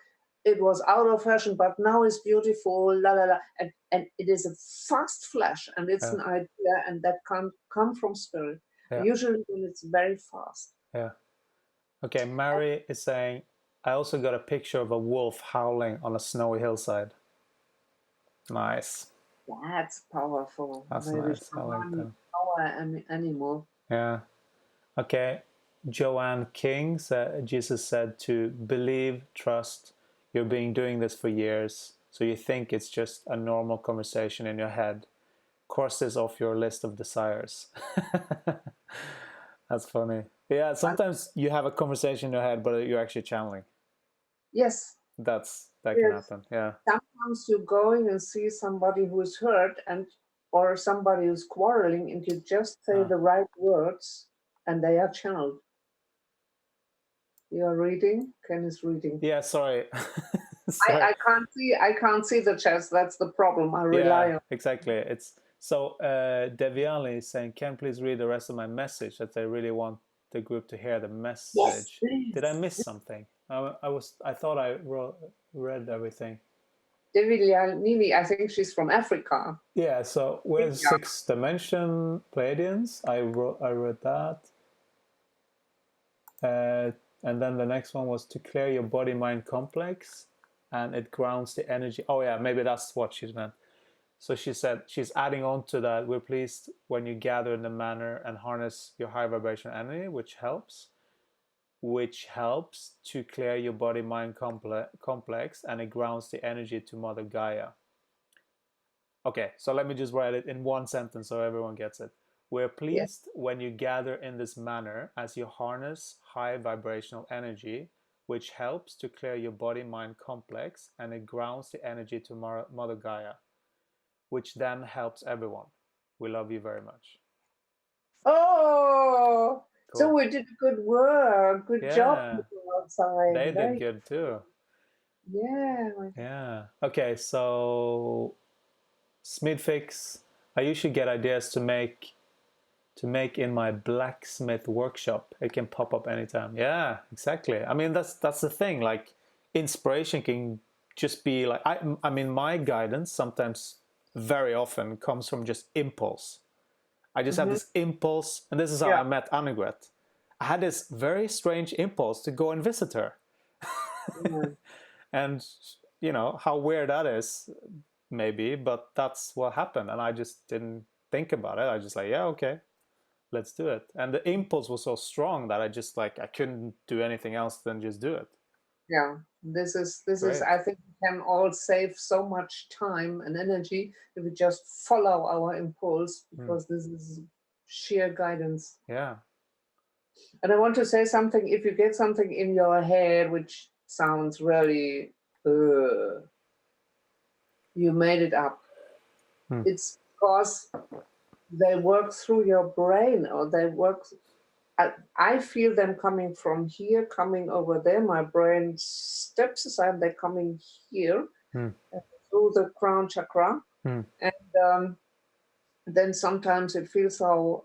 It was out of fashion, but now it's beautiful. La la la, and it is a fast flash, and it's yeah, an idea, and that can come from spirit. yeah, Usually, when it's very fast. yeah. Okay, Mary is saying, I also got a picture of a wolf howling on a snowy hillside. Nice. That's powerful. That's Maybe nice. I like shaman that. power animal. Yeah. Okay. Joanne King said, Jesus said to believe, trust. You've been doing this for years, so you think it's just a normal conversation in your head. Cross this off your list of desires. That's funny. Yeah, sometimes you have a conversation in your head, but you're actually channeling. Yes. That can Yes. happen. Yeah. Sometimes you're going and see somebody who is hurt, and or somebody who's quarreling, and you just say the right words, and they are channeled. You are reading. Ken is reading. Yeah. Sorry. Sorry. I can't see the chest. That's the problem. I rely on. Exactly. It's so Deviali is saying, can please read the rest of my message, that I really want the group to hear the Yes, message. please. Did I miss something? I thought I read everything. Nini, I think she's from Africa. Yeah, so where's Sixth Dimension Pleiadians? I read that. And then the next one was to clear your body mind complex, and it grounds the energy. Oh yeah, maybe that's what she's meant. So she said she's adding on to that. We're pleased when you gather in the manner and harness your high vibration energy, which helps to clear your body mind complex, and it grounds the energy to Mother Gaia. Okay, so let me just write it in one sentence so everyone gets it. We're pleased when you gather in this manner as you harness high vibrational energy, which helps to clear your body mind complex, and it grounds the energy to Mother Gaia, which then helps everyone. We love you very much. Oh, Cool. So we did good work. Good job, people outside. They did good too. Yeah. Yeah. Okay, so Smidfix, I usually get ideas to make to make in my blacksmith workshop. It can pop up anytime. Yeah, exactly. I mean, that's the thing. Like, inspiration can just be like, I mean, my guidance sometimes, very often, comes from just impulse. I just have this impulse, and this is how Yeah. I met Annegret. I had this very strange impulse to go and visit her. And, you know, how weird that is, maybe, but that's what happened. And I just didn't think about it. I just like, yeah, okay, let's do it. And the impulse was so strong that I just like, I couldn't do anything else than just do it. Yeah, this is Great. I think we can all save so much time and energy if we just follow our impulse, because this is sheer guidance. Yeah. And I want to say something: if you get something in your head which sounds really, you made it up. It's because they work through your brain, or they work. I feel them coming from here, coming over there. My brain steps aside, they're coming here through the crown chakra. And then sometimes it feels so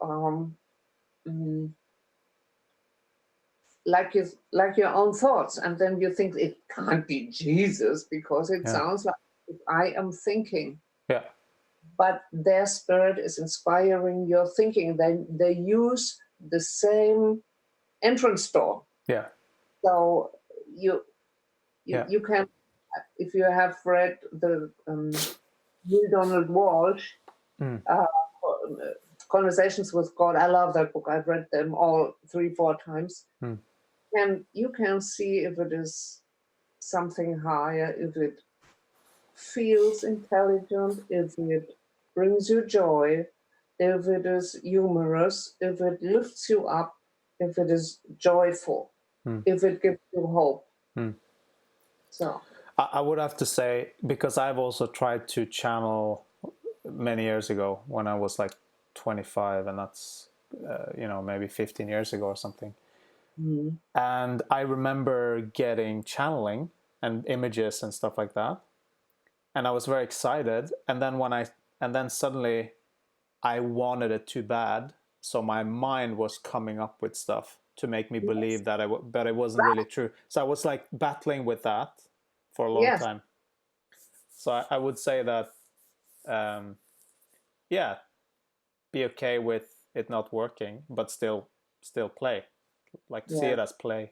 like your own thoughts. And then you think it can't be Jesus, because it sounds like I am thinking. Yeah. But their spirit is inspiring your thinking. They use the same entrance door. Yeah. So you can, if you have read the Neil Donald Walsh, Conversations with God, I love that book. I've read them all 3-4 times. And you can see if it is something higher, if it feels intelligent, if it brings you joy, if it is humorous, if it lifts you up, if it is joyful, if it gives you hope. So I would have to say, because I've also tried to channel many years ago when I was like 25, and that's maybe 15 years ago or something. And I remember getting channeling and images and stuff like that, and I was very excited. And then suddenly I wanted it too bad, so my mind was coming up with stuff to make me believe that it wasn't really true. So I was like battling with that for a long time. So I would say that, be okay with it not working, but still play, like see it as play.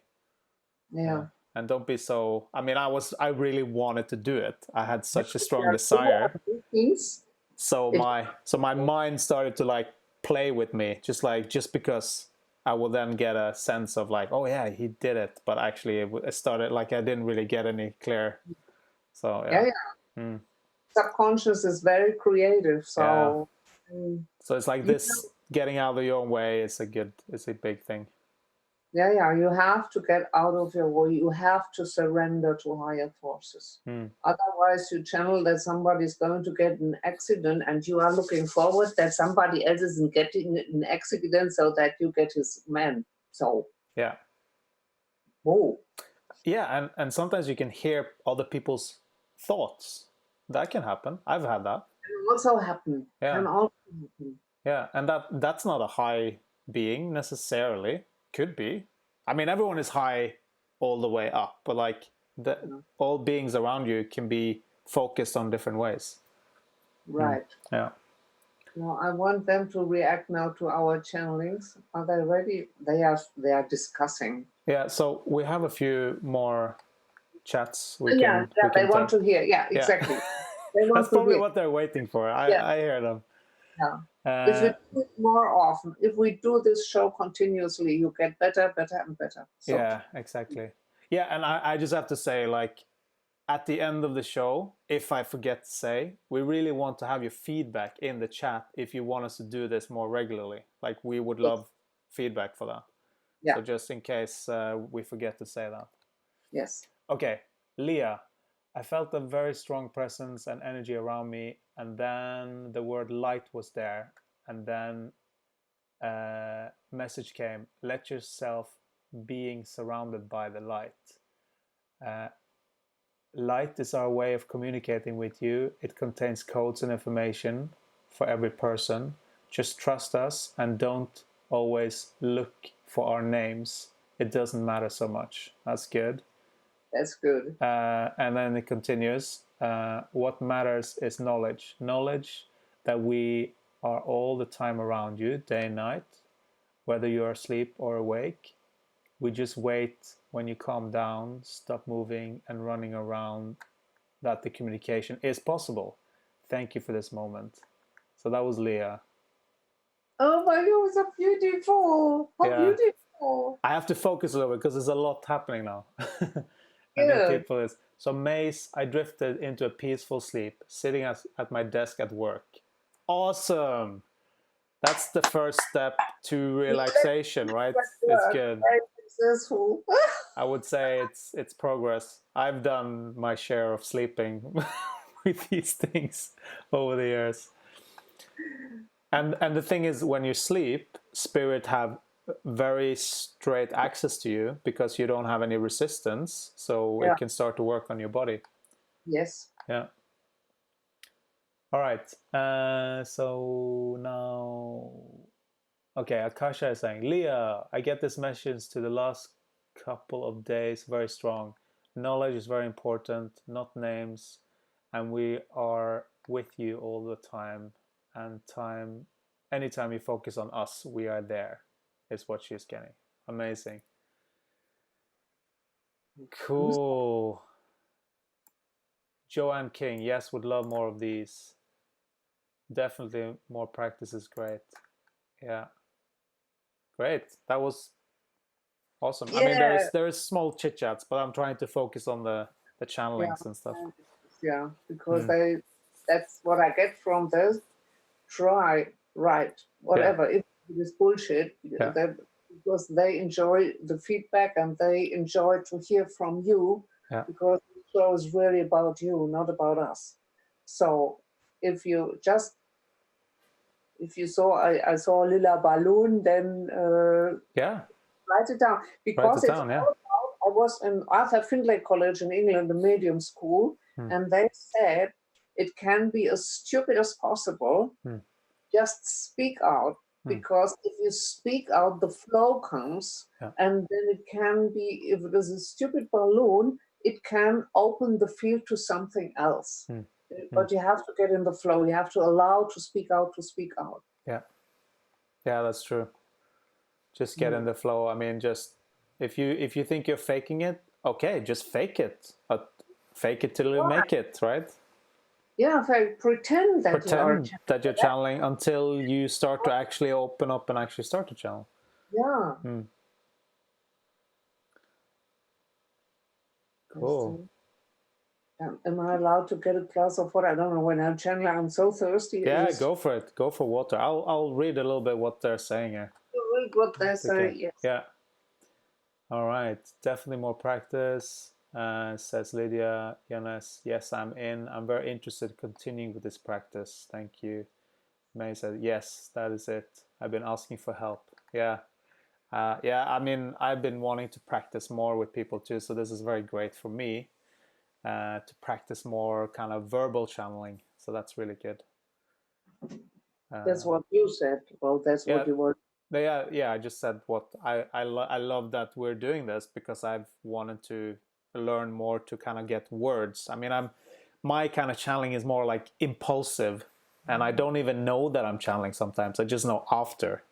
And don't be so, I mean, I really wanted to do it. I had such a strong desire. So my mind started to like play with me, just because I will then get a sense of like, oh yeah, he did it. But actually it started like, I didn't really get any clear. So subconscious is very creative. So so it's like this, getting out of your own way is a big thing. You have to get out of your way. You have to surrender to higher forces. Otherwise, you channel that somebody's going to get an accident, and you are looking forward that somebody else isn't getting an accident so that you get his man. So and sometimes you can hear other people's thoughts. That can happen. I've had that. Can also happen. And that's not a high being necessarily. Could be. I mean, everyone is high all the way up, but like all beings around you can be focused on different ways. Right. Yeah. Now I want them to react now to our channelings. Are they ready? They are discussing. Yeah. So we have a few more chats. They want to hear. Yeah, exactly. That's probably what they're waiting for. I hear them. Yeah. If we do it more often, if we do this show continuously, you get better and better. So. Yeah, exactly. Yeah, and I just have to say, like, at the end of the show, if I forget to say, we really want to have your feedback in the chat if you want us to do this more regularly. Like, we would love feedback for that. Yeah. So just in case we forget to say that. Yes. Okay, Leah. I felt a very strong presence and energy around me, and then the word light was there, and then a message came, let yourself being surrounded by the light. Light is our way of communicating with you. It contains codes and information for every person. just trust us and don't always look for our names. It doesn't matter so much. That's good. That's good. And then it continues. What matters is knowledge. Knowledge that we are all the time around you, day and night, whether you're asleep or awake. We just wait when you calm down, stop moving and running around, that the communication is possible. Thank you for this moment. So that was Leah. Oh my God, so beautiful. How beautiful. I have to focus a little bit because there's a lot happening now. And then Good. people is, so Mace, I drifted into a peaceful sleep, sitting at my desk at work. Awesome. That's the first step to relaxation, right? It's good. Very successful. I would say it's progress. I've done my share of sleeping with these things over the years. And the thing is, when you sleep, spirit have very straight access to you because you don't have any resistance, so it can start to work on your body. Yes. Yeah. All right. So now, okay, Akasha is saying, Leah, I get this message to the last couple of days very strong. Knowledge is very important, not names, and we are with you all the time. And anytime you focus on us, we are there, is what she's getting. Amazing. Cool. Joanne King, yes, would love more of these. Definitely more practice is great. Yeah. Great. That was awesome. Yeah. I mean, there's small chit chats, but I'm trying to focus on the channelings and stuff. Yeah, because that's what I get from this. Try, write, whatever. If it is bullshit, because they enjoy the feedback and they enjoy to hear from you, because the show is really about you, not about us. So if you saw I saw a lila balloon, then write it down, because it's all about, I was in Arthur Findlay College in England, the medium school, and they said it can be as stupid as possible. Just speak out, because if you speak out, the flow comes, and then it can be, if it is a stupid balloon, it can open the field to something else. But you have to get in the flow. You have to allow to speak out, to speak out. Yeah, that's true. Just get in the flow. I mean, just if you think you're faking it, okay, just fake it. But fake it till you make it, right? Yeah, pretend that you're channeling until you start to actually open up and actually start to channel. Yeah. Cool. Am I allowed to get a glass of water? I don't know. When I'm channeling, I'm so thirsty. Yeah, go for it. Go for water. I'll read a little bit what they're saying here. Read what they're saying. Yes. Yeah. All right. Definitely more practice. Says Lydia Yanes, yes, I'm in. I'm very interested in continuing with this practice. Thank you. May said, yes, that is it. I've been asking for help. Yeah. I mean, I've been wanting to practice more with people too, so this is very great for me to practice more kind of verbal channeling. So that's really good. That's what you said. Well, that's what you were. Yeah, I just said what I love that we're doing this, because I've wanted to learn more to kind of get words. I mean, my kind of channeling is more like impulsive, and I don't even know that I'm channeling sometimes. I just know after.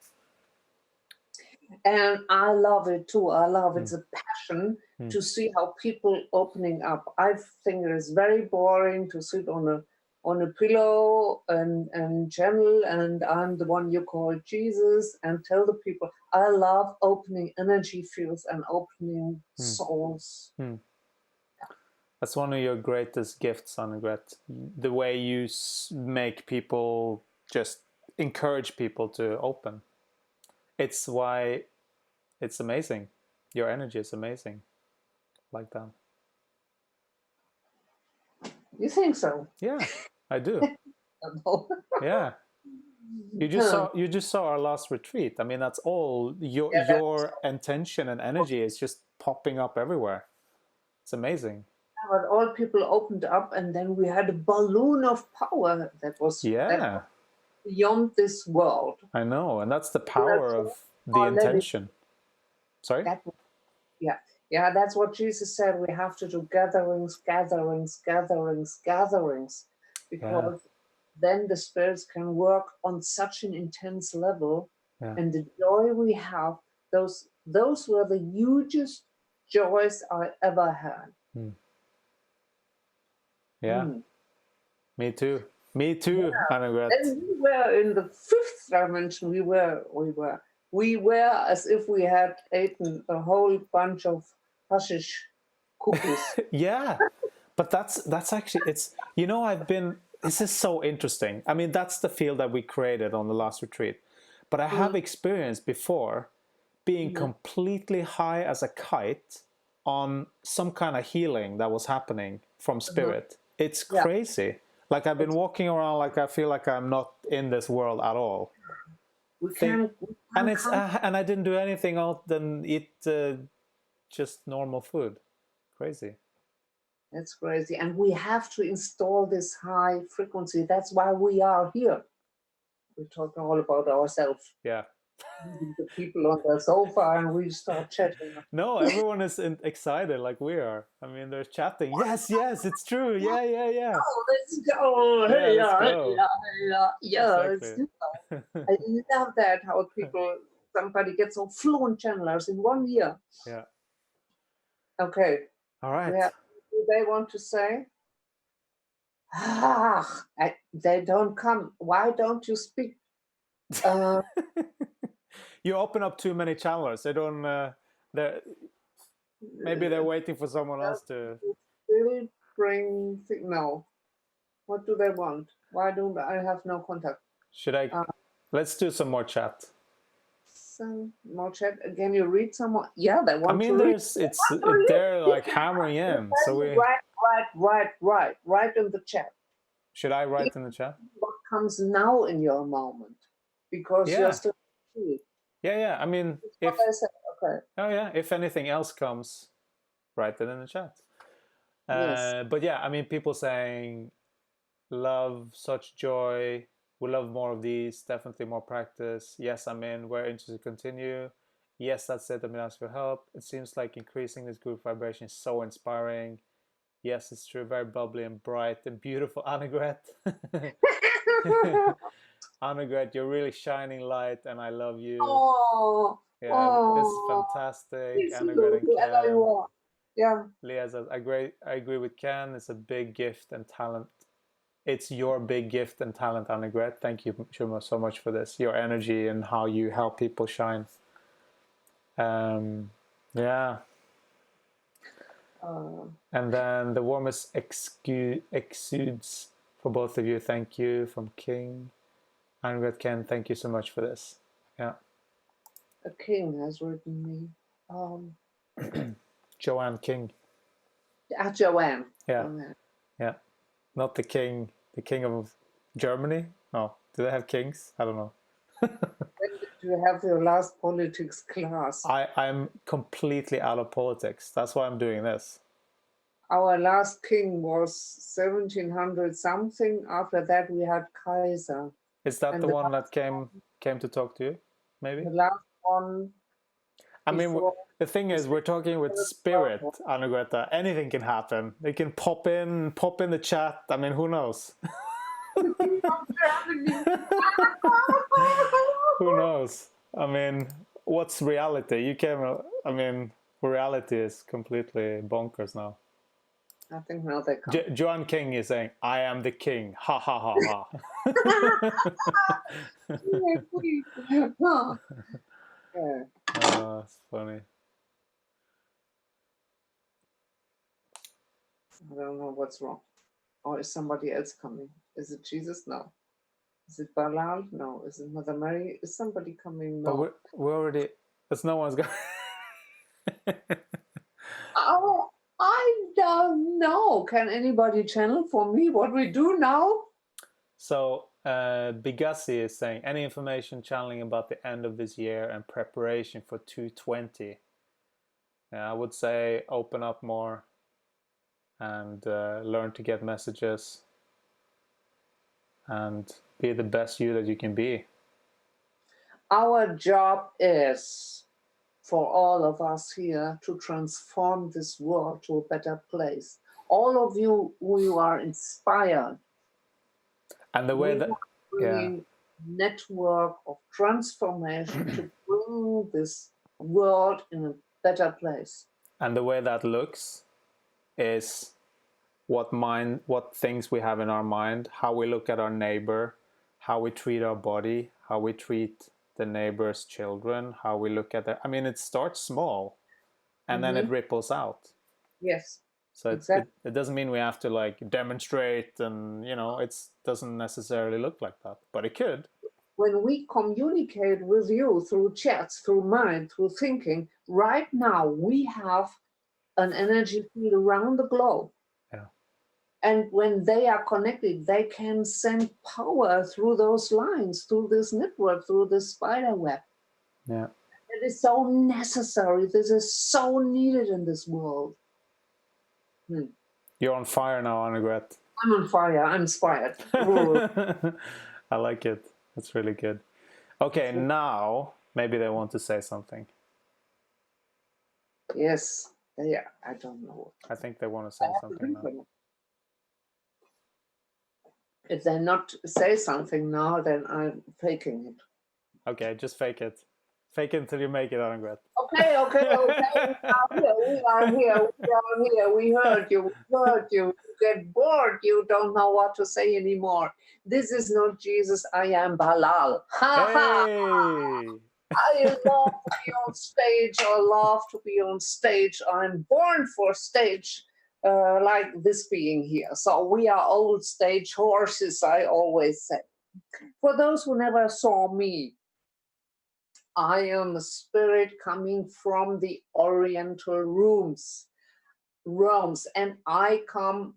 And I love it too. I love it's a passion to see how people opening up. I think it is very boring to sit on a pillow and channel, and I'm the one you call Jesus, and tell the people. I love opening energy fields and opening souls. That's one of your greatest gifts, Annegret. The way you make people, just encourage people to open. It's why it's amazing. Your energy is amazing, like that. You think so? Yeah, I do. Yeah. You just saw our last retreat. I mean, that's all your intention and energy is just popping up everywhere. It's amazing. But all people opened up, and then we had a balloon of power. That was beyond this world. I know, and that's the power of the Already, intention. Sorry? that, yeah, that's what Jesus said. We have to do gatherings, gatherings, gatherings, gatherings, Yeah. because then the spirits can work on such an intense level, Yeah. and the joy we have, those were the hugest joys I ever had. Yeah. Me too. Me too, Annegret. And we were in the fifth dimension. We were as if we had eaten a whole bunch of hashish cookies. Yeah. But that's actually, it's, this is so interesting. I mean, that's the field that we created on the last retreat. But I have experienced before being completely high as a kite on some kind of healing that was happening from spirit. It's crazy. Like I've been walking around like I feel like I'm not in this world at all. And I didn't do anything else than eat just normal food. Crazy. That's crazy. And we have to install this high frequency. That's why we are here. We talk all about ourselves. Yeah. The people on the sofa, and we start chatting. No, everyone is excited like we are. I mean, they're chatting. Yes, it's true. Yeah. Oh, let's go. Hey, let's go. Yeah, Exactly. I love that, how somebody gets so fluent channelers in 1 year. Yeah. Okay. All right. Do they want to say? They don't come. Why don't you speak? You open up too many channelers. They don't. Maybe they're waiting for someone else to. Still bring. No. What do they want? Why don't I have no contact? Should I? Let's do some more chat. Some more chat. Can you read some more? Yeah, they want to read. They're like hammering in. So we. Write in the chat. Should I write in the chat? What comes now in your moment? Because you're still. Yeah. I mean, if. I said. Okay. Oh yeah. If anything else comes, write it in the chat. Yes. But yeah, I mean, people saying, love, such joy. We love more of these. Definitely more practice. Yes, I'm in. We're interested to continue. Yes, that's it. I've been asked for help. It seems like increasing this group vibration is so inspiring. Yes, it's true. Very bubbly and bright and beautiful. Annegret. Annegret, you're really shining light and I love you. Oh, it's fantastic. Annegret and Ken. Yeah. Leah says, I agree with Ken. It's a big gift and talent. It's your big gift and talent, Annegret. Thank you so much for this. Your energy and how you help people shine. Yeah. And then the warmest exudes for both of you. Thank you from King. Annegret, Ken, thank you so much for this. Yeah. A king has written me. Joanne King. Joanne. Yeah. Joanne. Yeah. Not the king of Germany. No. Do they have kings? I don't know. When did you have your last politics class? I'm completely out of politics. That's why I'm doing this. Our last king was 1700 something. After that, we had Kaiser. Is that the one that came to talk to you? Maybe the last one. I mean, the thing is, we're talking with spirit, Annegret. Anything can happen. They can pop in the chat. I mean, who knows? Who knows? I mean, what's reality? Reality is completely bonkers now. I think now they come. Joan King is saying, I am the king. Ha ha ha ha. Oh, that's funny. I don't know what's wrong. Or is somebody else coming? Is it Jesus? No. Is it Balal? No. Is it Mother Mary? Is somebody coming? No. But we're already. There's no one's going. Oh, I don't know. Can anybody channel for me what we do now? So Bigassi is saying, any information channeling about the end of this year and preparation for 220? I would say open up more and learn to get messages and Be the best you that you can be. Our job is, for all of us here, to transform this world to a better place. All of you who are inspired, And the way we that, are yeah, bringing network of transformation to bring this world in a better place. and the way that looks is what things we have in our mind, how we look at our neighbor, how we treat our body, how we treat the neighbor's children, how we look at that. I mean, it starts small and then it ripples out. Yes, So exactly. it doesn't mean we have to like demonstrate, and it doesn't necessarily look like that, but it could. When we communicate with you through chats, through mind, through thinking, right now we have an energy field around the globe. Yeah. And when they are connected, they can send power through those lines, through this network, through this spider web. Yeah. It is so necessary. This is so needed in this world. You're on fire now, Annegret. I'm on fire. I'm inspired. I like it. That's really good. Okay, now maybe they want to say something. Yes. Yeah, I don't know. I think they want to say something now. If they not say something now, then I'm faking it. Okay, just fake it. Fake it until you make it, Annegret. Okay. We are here. We heard you. You get bored. You don't know what to say anymore. This is not Jesus. I am Balal. Hey! I love to be on stage. I love to be on stage. I'm born for stage, like this being here. So we are old stage horses, I always say. For those who never saw me, I am a spirit coming from the Oriental realms, and I come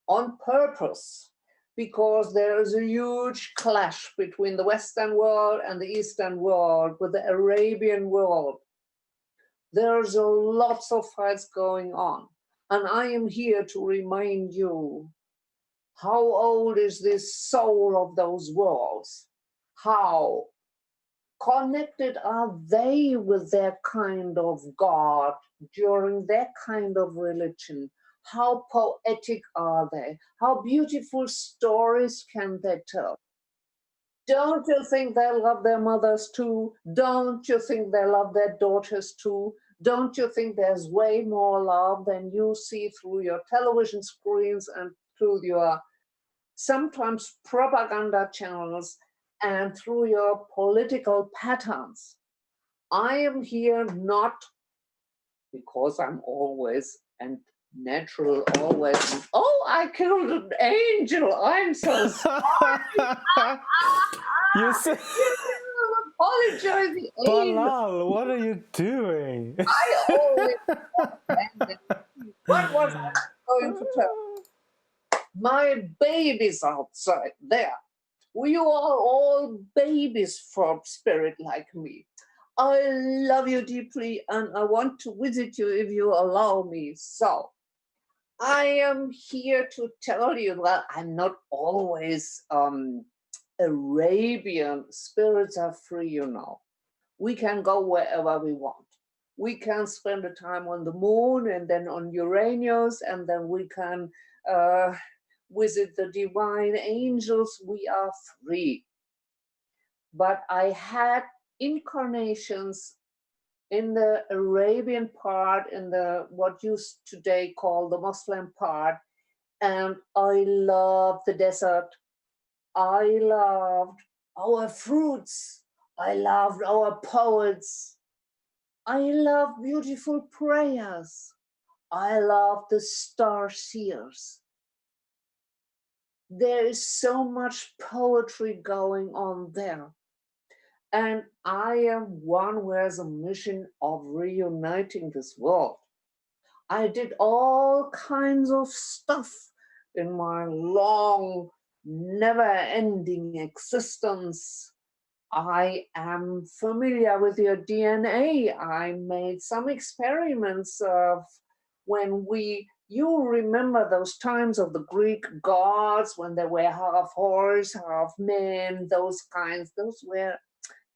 on purpose because there is a huge clash between the Western world and the Eastern world with the Arabian world. There's lots of fights going on, and I am here to remind you, how old is this soul of those worlds? How connected are they with their kind of God during their kind of religion? How poetic are they? How beautiful stories can they tell? Don't you think they love their mothers too? Don't you think they love their daughters too? Don't you think there's way more love than you see through your television screens and through your sometimes propaganda channels and through your political patterns? I am here not because I'm always and natural always. Oh, I killed an angel. I'm so sorry. You said, Apologize, angel. Balal, what are you doing? I always what was I going to tell? My baby's outside there. We are all babies for spirit like me. I love you deeply and I want to visit you if you allow me. So I am here to tell you that I'm not always Arabian. Spirits are free, you know. We can go wherever we want. We can spend the time on the moon and then on Uranus, and then we can visit the divine angels. We are free. But I had incarnations in the Arabian part, in the what you today call the Muslim part, and I loved the desert. I loved our fruits. I loved our poets. I love beautiful prayers. I love the star seers. There is so much poetry going on there. And I am one who has a mission of reuniting this world. I did all kinds of stuff in my long, never ending existence. I am familiar with your DNA. I made some experiments of when we You remember those times of the Greek gods when they were half horse, half man, those kinds. Those were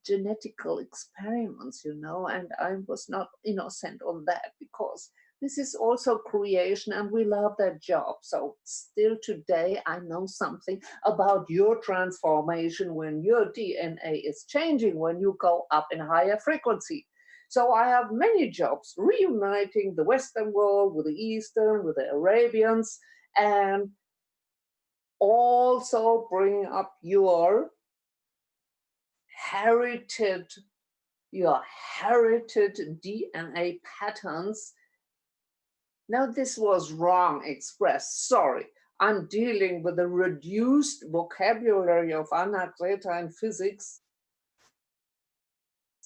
genetical experiments, you know, and I was not innocent on that, because this is also creation and we love that job. So still today I know something about your transformation when your DNA is changing, when you go up in higher frequency. So I have many jobs reuniting the Western world with the Eastern, with the Arabians, and also bring up your heritage your heritage DNA patterns. Now, this was wrong expressed. Sorry. I'm dealing with a reduced vocabulary of Anna-Greta and physics.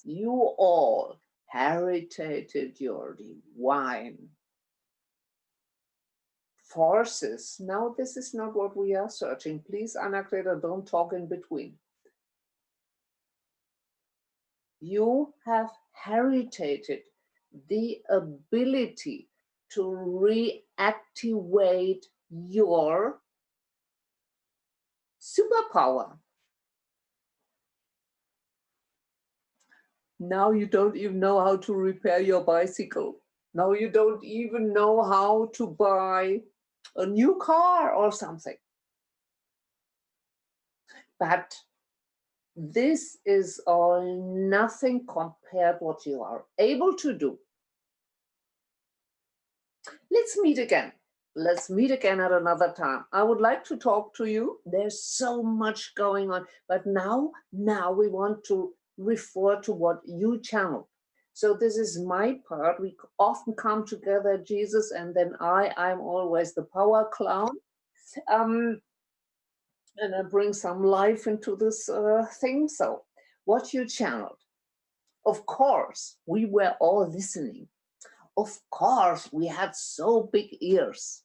You all heritated your divine forces. Now, this is not what we are searching. Please, Anna-Greta, don't talk in between. You have heritated the ability to reactivate your superpower. Now you don't even know how to repair your bicycle. Now you don't even know how to buy a new car or something. But this is all nothing compared what you are able to do. Let's meet again. Let's meet again at another time. I would like to talk to you. There's so much going on, but now we want to refer to what you channeled. So this is my part. We often come together, Jesus, and then I'm always the power clown. And I bring some life into this thing. So what you channeled, of course, we were all listening. Of course, we had so big ears.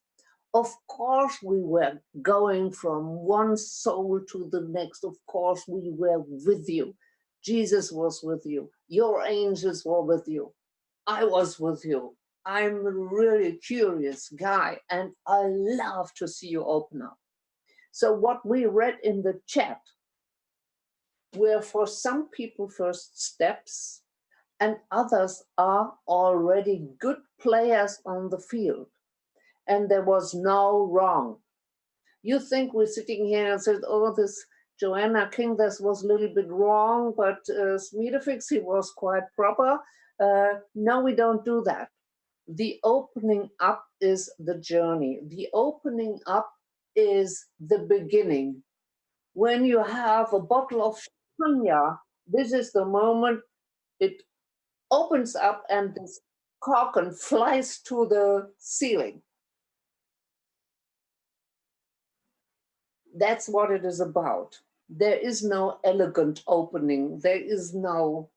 Of course, we were going from one soul to the next. Of course, we were with you. Jesus was with you. Your angels were with you. I was with you. I'm a really curious guy, and I love to see you open up. So what we read in the chat were for some people first steps, and others are already good players on the field. And there was no wrong. You think we're sitting here and said, oh, this Joanna King, this was a little bit wrong, but Smedefix, he was quite proper. No, we don't do that. The opening up is the journey. The opening up is the beginning. When you have a bottle of champagne, this is the moment it opens up and this cork flies to the ceiling. That's what it is about. There is no elegant opening. There is no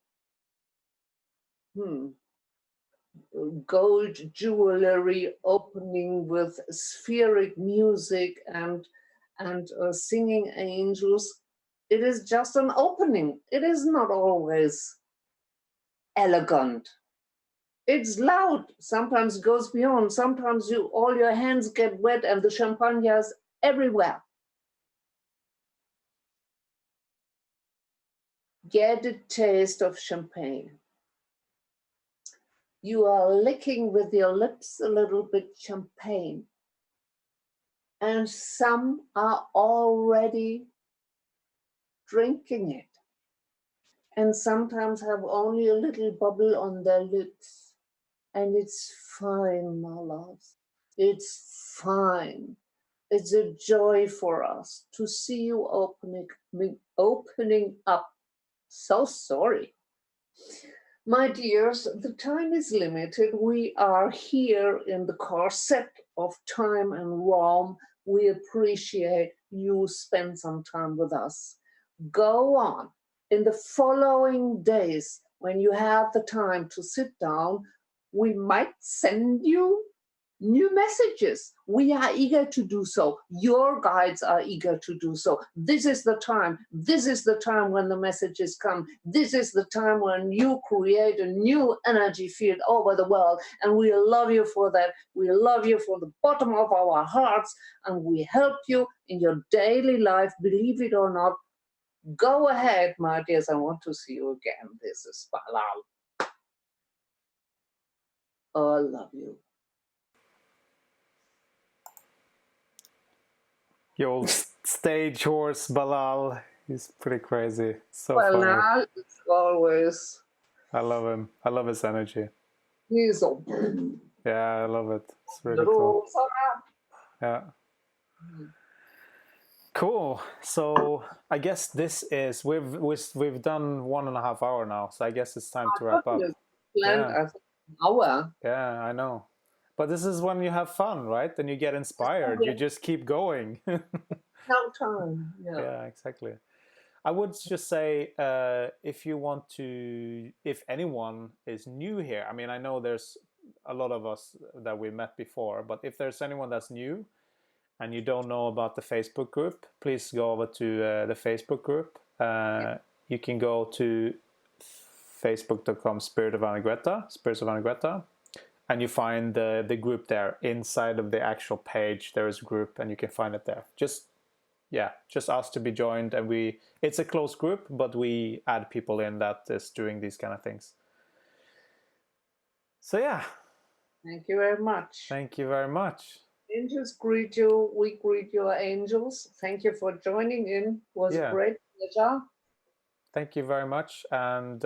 gold jewelry opening with spheric music and singing angels. It is just an opening. It is not always elegant. It's loud. Sometimes goes beyond. Sometimes all your hands get wet and the champagne is everywhere. Get a taste of champagne. You are licking with your lips a little bit champagne. And some are already drinking it. And sometimes have only a little bubble on their lips. And it's fine, my loves. It's fine. It's a joy for us to see you opening up. So sorry. My dears, the time is limited. We are here in the corset of time and realm. We appreciate you spend some time with us. Go on. In the following days, when you have the time to sit down, we might send you new messages. We are eager to do so. Your guides are eager to do so. This is the time. This is the time when the messages come. This is the time when you create a new energy field over the world. And we love you for that. We love you from the bottom of our hearts. And we help you in your daily life, believe it or not. Go ahead, my dears. I want to see you again. This is Balal. Oh, I love you. Your old stage horse, Balal. He's pretty crazy. So Balal funny. is always. I love him. I love his energy. He's so. Yeah, I love it. It's really cool. Yeah. Cool. So I guess this is we've done 1.5 hours now. So I guess it's time to wrap up. Planned an hour. Yeah, I know. But this is when you have fun, right? Then you get inspired. You just keep going. No time. Yeah, exactly. I would just say if you want to, if anyone is new here, I mean, I know there's a lot of us that we met before, but if there's anyone that's new and you don't know about the Facebook group, please go over to the Facebook group. You can go to facebook.com Spirits of Anagreta, and you find the group there. Inside of the actual page, there is a group, and you can find it there. Just ask to be joined, and it's a closed group, but we add people in that is doing these kind of things. So yeah. Thank you very much. Thank you very much. Angels greet you. We greet your angels. Thank you for joining in. It was a great pleasure. Thank you very much, and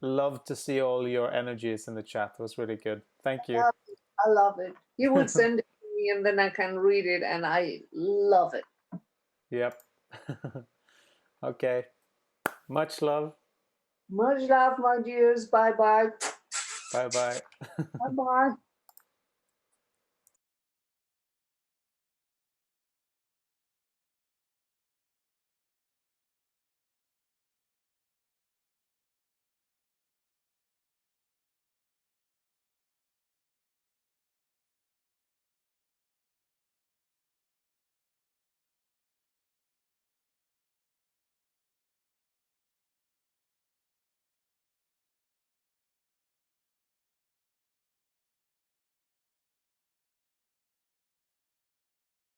love to see all your energies in the chat. It was really good. Thank you. I love it. You will send it to me, and then I can read it, and I love it. Yep. Okay. Much love. Much love, my dears. Bye-bye. Bye-bye. Bye-bye.